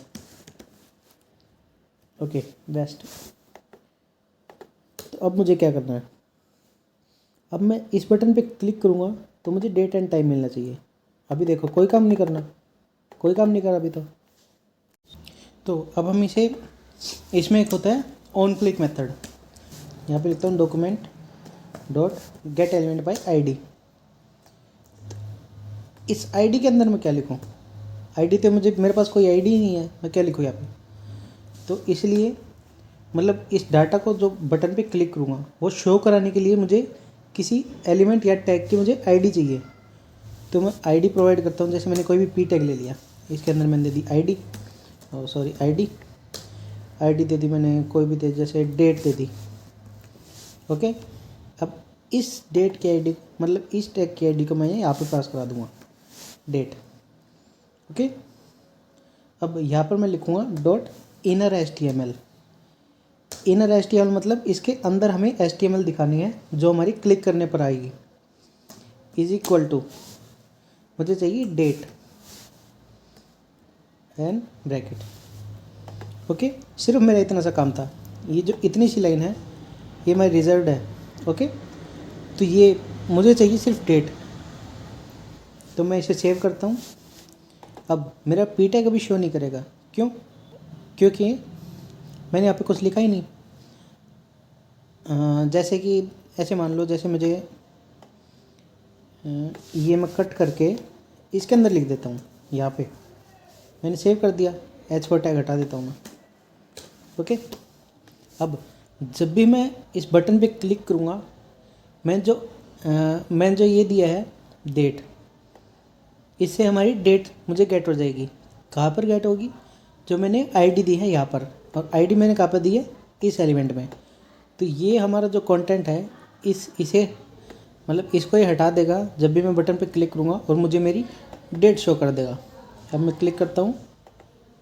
Okay, best. तो अब मुझे क्या करना है, अब मैं इस बटन पे क्लिक करूँगा तो मुझे डेट एंड टाइम मिलना चाहिए। अभी देखो कोई काम नहीं करा अभी तो अब हम इसमें एक होता है ऑन क्लिक मेथड। यहाँ पे लिखता हूँ document dot gate element by ID। इस ID के अंदर मैं क्या लिखूँ? ID तो मेरे पास कोई ID ही नहीं है, मैं क्या लिखूँ यहाँ पे? तो इसलिए मतलब इस डाटा को जो बटन पे क्लिक करूँगा वो शो कराने के लिए मुझे किसी एलिमेंट या टैग की मुझे ID चाहिए। तो मैं ID प्रोवाइड करता हूँ। जैसे मैंने कोई भी P टैग ले लिया, इसके अंदर मैंने दे दी ID, ID दे दी मैंने, कोई भी दे, जैसे डेट दे दी। ओके, अब इस डेट की ID, मतलब इस टैग की ID को मैं यहाँ पे पास करा दूँगा डेट। ओके, अब यहाँ पर मैं लिखूँगा dot inner HTML। Inner HTML मतलब इसके अंदर हमें HTML दिखानी है जो हमारी क्लिक करने पर आएगी। इज इक्वल टू मुझे चाहिए डेट एंड ब्रैकेट। ओके, सिर्फ मेरा इतना सा काम था। ये जो इतनी सी लाइन है ये मेरी रिजर्व्ड है। ओके, तो ये मुझे चाहिए सिर्फ डेट। तो मैं इसे सेव करता हूँ। अब मेरा P टैग अभी शो नहीं करेगा, क्यों? क्योंकि मैंने यहाँ पे कुछ लिखा ही नहीं। जैसे कि ऐसे मान लो, जैसे मुझे ये मैं कट करके इसके अंदर लिख देता हूँ। यहाँ पे मैंने सेव कर दिया, H4 टैग हटा देता हूँ मैं। ओके, अब जब भी मैं इस बटन पे क्लिक करूँगा, मैंने जो ये दिया है डेट, इससे हमारी डेट मुझे गेट हो जाएगी। कहाँ पर गेट होगी? जो मैंने ID दी है यहाँ पर, और ID मैंने कहाँ पर दी है? इस एलिमेंट में। तो ये हमारा जो कंटेंट है इसे मतलब इसको ये हटा देगा जब भी मैं बटन पे क्लिक करूँगा, और मुझे मेरी डेट शो कर देगा। अब मैं क्लिक करता हूँ,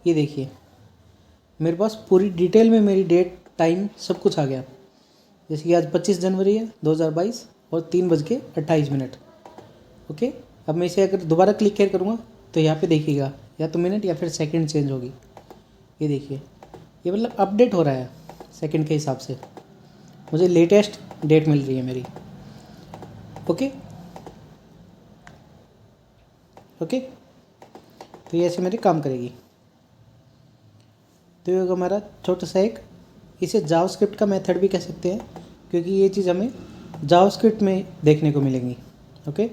ये देखिए मेरे पास पूरी डिटेल में मेरी डेट टाइम सब कुछ आ गया। जैसे कि आज 25 जनवरी है 2022 और 3:28। ओके, अब मैं इसे अगर दोबारा क्लिक केयर करूँगा तो यहाँ पे देखिएगा या तो मिनट या फिर सेकंड चेंज होगी। ये देखिए, ये मतलब अपडेट हो रहा है सेकंड के हिसाब से, मुझे लेटेस्ट डेट मिल रही है मेरी। ओके ओके, तो ये ऐसे मेरी काम करेगी। तो ये होगा हमारा छोटा सा एक, इसे जावास्क्रिप्ट का मेथड भी कह सकते हैं, क्योंकि ये चीज़ हमें जावास्क्रिप्ट में देखने को मिलेंगी। ओके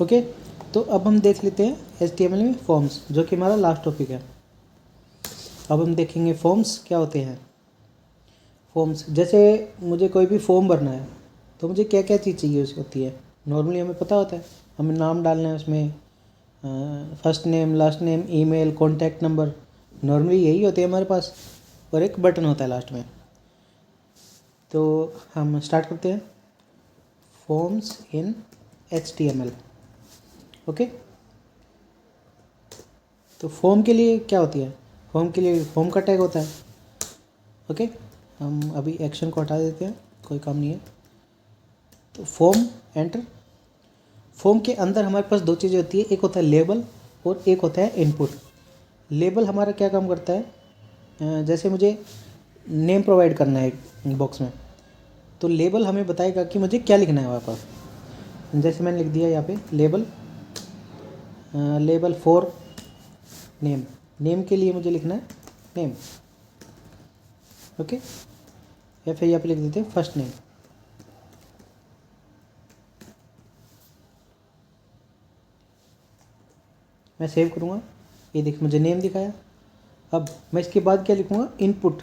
ओके, तो अब हम देख लेते हैं HTML में फॉर्म्स, जो कि हमारा लास्ट टॉपिक है। अब हम देखेंगे फॉर्म्स क्या होते हैं। फॉर्म्स, जैसे मुझे कोई भी फॉर्म भरना है तो मुझे क्या क्या चीज़ चाहिए उसकी होती है। नॉर्मली हमें पता होता है, हमें नाम डालना है उसमें, first name, last name, email, contact number, normally यही होते हैं हमारे पास, और एक बटन होता है लास्ट में। तो हम स्टार्ट करते हैं फॉर्म्स इन HTML। ओके, तो फॉर्म के लिए क्या होती है, फॉर्म के लिए फॉर्म का टैग होता है। ओके, हम अभी एक्शन को हटा देते हैं, कोई काम नहीं है। तो फॉर्म एंटर, फॉर्म के अंदर हमारे पास दो चीज़ें होती है, एक होता है लेबल और एक होता है इनपुट। लेबल हमारा क्या काम करता है, जैसे मुझे नेम प्रोवाइड करना है एक बॉक्स में, तो लेबल हमें बताएगा कि मुझे क्या लिखना है वहाँ पर। जैसे मैंने लिख दिया यहाँ पे label, label for name, name के लिए मुझे लिखना है नेम। ओके, या फिर यहाँ पे लिख देते हैं फर्स्ट नेम। मैं सेव करूँगा, ये देख मुझे नेम दिखाया। अब मैं इसके बाद क्या लिखूँगा, इनपुट।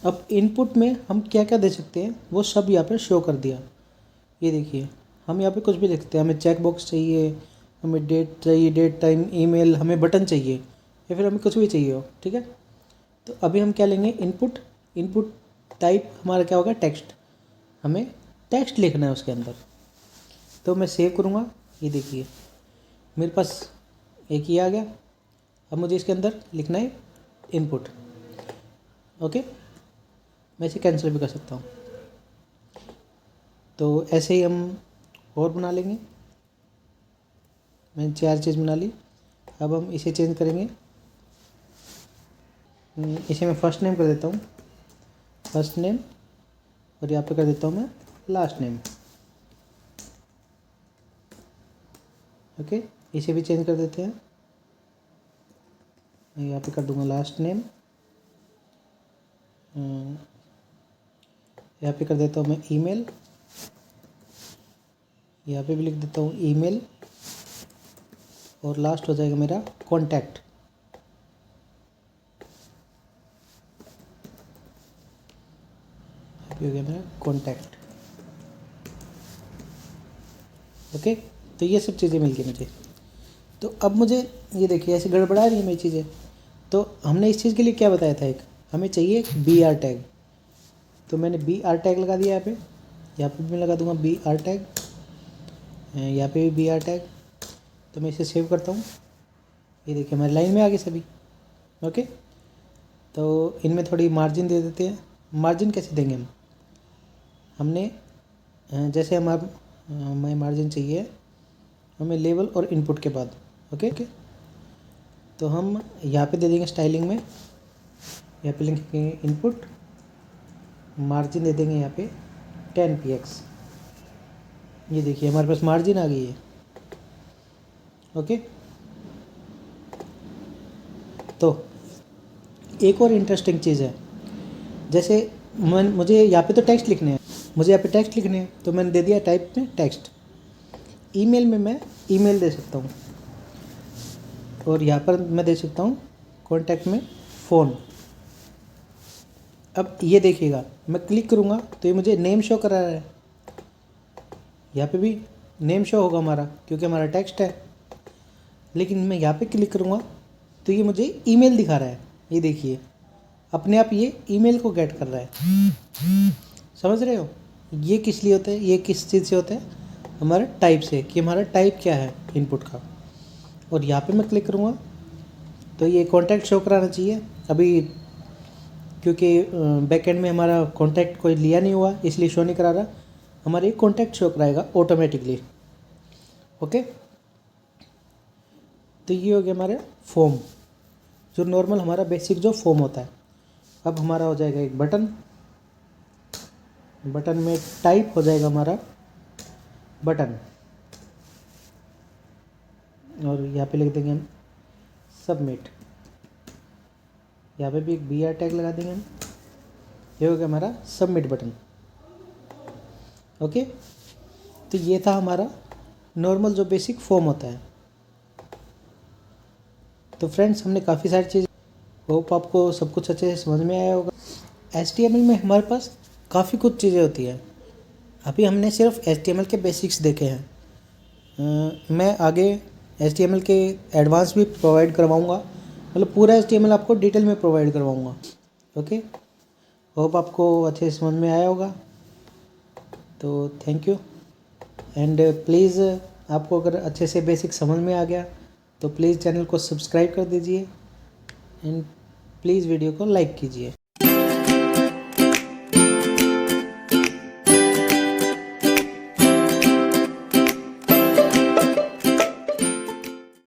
अब इनपुट में हम क्या क्या दे सकते हैं वो सब यहाँ पे शो कर दिया। ये देखिए, हम यहाँ पे कुछ भी लिख सकते हैं, हमें चेक बॉक्स चाहिए, हमें डेट चाहिए, डेट टाइम, ईमेल, हमें बटन चाहिए, या फिर हमें कुछ भी चाहिए हो। ठीक है, तो अभी हम क्या लेंगे, इनपुट। इनपुट टाइप हमारा क्या होगा, टेक्स्ट, हमें टेक्स्ट लिखना है उसके अंदर। तो मैं सेव करूँगा, ये देखिए मेरे पास एक ही आ गया। अब मुझे इसके अंदर लिखना है इनपुट। ओके, मैं इसे कैंसिल भी कर सकता हूँ। तो ऐसे ही हम और बना लेंगे। मैंने 4 चीज़ बना ली। अब हम इसे चेंज करेंगे, इसे मैं फर्स्ट नेम कर देता हूँ, फर्स्ट नेम, और यहाँ पे कर देता हूँ मैं लास्ट नेम। ओके, इसे भी चेंज कर देते हैं, मैं यहाँ पे कर दूँगा लास्ट नेम, यहाँ पे कर देता हूँ मैं ईमेल, यहाँ पे भी लिख देता हूँ ईमेल, और लास्ट हो जाएगा मेरा कॉन्टैक्ट। हो गया मेरा कॉन्टैक्ट। ओके, तो ये सब चीज़ें मिल गई मुझे। तो अब मुझे ये देखिए ऐसे गड़बड़ा रही है मेरी चीज़ें। तो हमने इस चीज़ के लिए क्या बताया था, एक हमें चाहिए BR टैग। तो मैंने BR टैग लगा दिया यहाँ पे भी मैं लगा दूंगा BR टैग, यहाँ पे भी BR टैग। तो मैं इसे सेव करता हूँ, ये देखिए हमारी लाइन में आ गई सभी। ओके, तो इनमें थोड़ी मार्जिन दे देते हैं। मार्जिन कैसे देंगे हमने जैसे हमें मार्जिन चाहिए हमें लेबल और इनपुट के बाद। ओके, तो हम यहाँ पे दे देंगे स्टाइलिंग में, यहाँ पे लिखेंगे इनपुट, मार्जिन दे देंगे यहाँ पे 10px। ये देखिए हमारे पास मार्जिन आ गई है। ओके, तो एक और इंटरेस्टिंग चीज़ है, जैसे मुझे यहाँ पे तो टेक्स्ट लिखने हैं, मुझे यहाँ पे टेक्स्ट लिखने हैं, तो मैंने दे दिया टाइप में टेक्स्ट। ईमेल में मैं ईमेल दे सकता हूँ, और यहाँ पर मैं दे सकता हूँ कॉन्टैक्ट में फ़ोन। अब ये देखिएगा मैं क्लिक करूँगा तो ये मुझे नेम शो करा रहा है, यहाँ पे भी नेम शो होगा हमारा क्योंकि हमारा टेक्स्ट है। लेकिन मैं यहाँ पे क्लिक करूँगा तो ये मुझे ईमेल दिखा रहा है। ये देखिए अपने आप ये ईमेल को गेट कर रहा है। समझ रहे हो, ये किस लिए होता है, ये किस चीज़ से होता है, हमारा टाइप से, कि हमारा टाइप क्या है इनपुट का। और यहाँ पे मैं क्लिक करूँगा तो ये कॉन्टैक्ट शो कराना चाहिए अभी, क्योंकि बैकएंड में हमारा कॉन्टैक्ट कोई लिया नहीं हुआ इसलिए शो नहीं करा रहा। हमारे कॉन्टैक्ट शो कराएगा ऑटोमेटिकली। ओके, तो ये हो गया हमारा फॉर्म, जो नॉर्मल हमारा बेसिक जो फॉर्म होता है। अब हमारा हो जाएगा एक बटन, बटन में टाइप हो जाएगा हमारा बटन, और यहाँ पे लिख देंगे हम सबमिट। यहाँ पे भी एक BR टैग लगा देंगे हम। ये हो गया हमारा सबमिट बटन। ओके, तो ये था हमारा नॉर्मल जो बेसिक फॉर्म होता है। तो फ्रेंड्स, हमने काफ़ी सारी चीज़, होप आपको सब कुछ अच्छे से समझ में आया होगा। HTML में हमारे पास काफ़ी कुछ चीज़ें होती हैं। अभी हमने सिर्फ HTML के बेसिक्स देखे हैं। मैं आगे HTML के एडवांस भी प्रोवाइड करवाऊँगा, मतलब पूरा HTML आपको डिटेल में प्रोवाइड करवाऊँगा। ओके, होप आपको अच्छे से समझ में आया होगा। तो थैंक यू, एंड प्लीज़ आपको अगर अच्छे से बेसिक समझ में आ गया तो प्लीज़ चैनल को सब्सक्राइब कर दीजिए, एंड प्लीज़ वीडियो को लाइक कीजिए।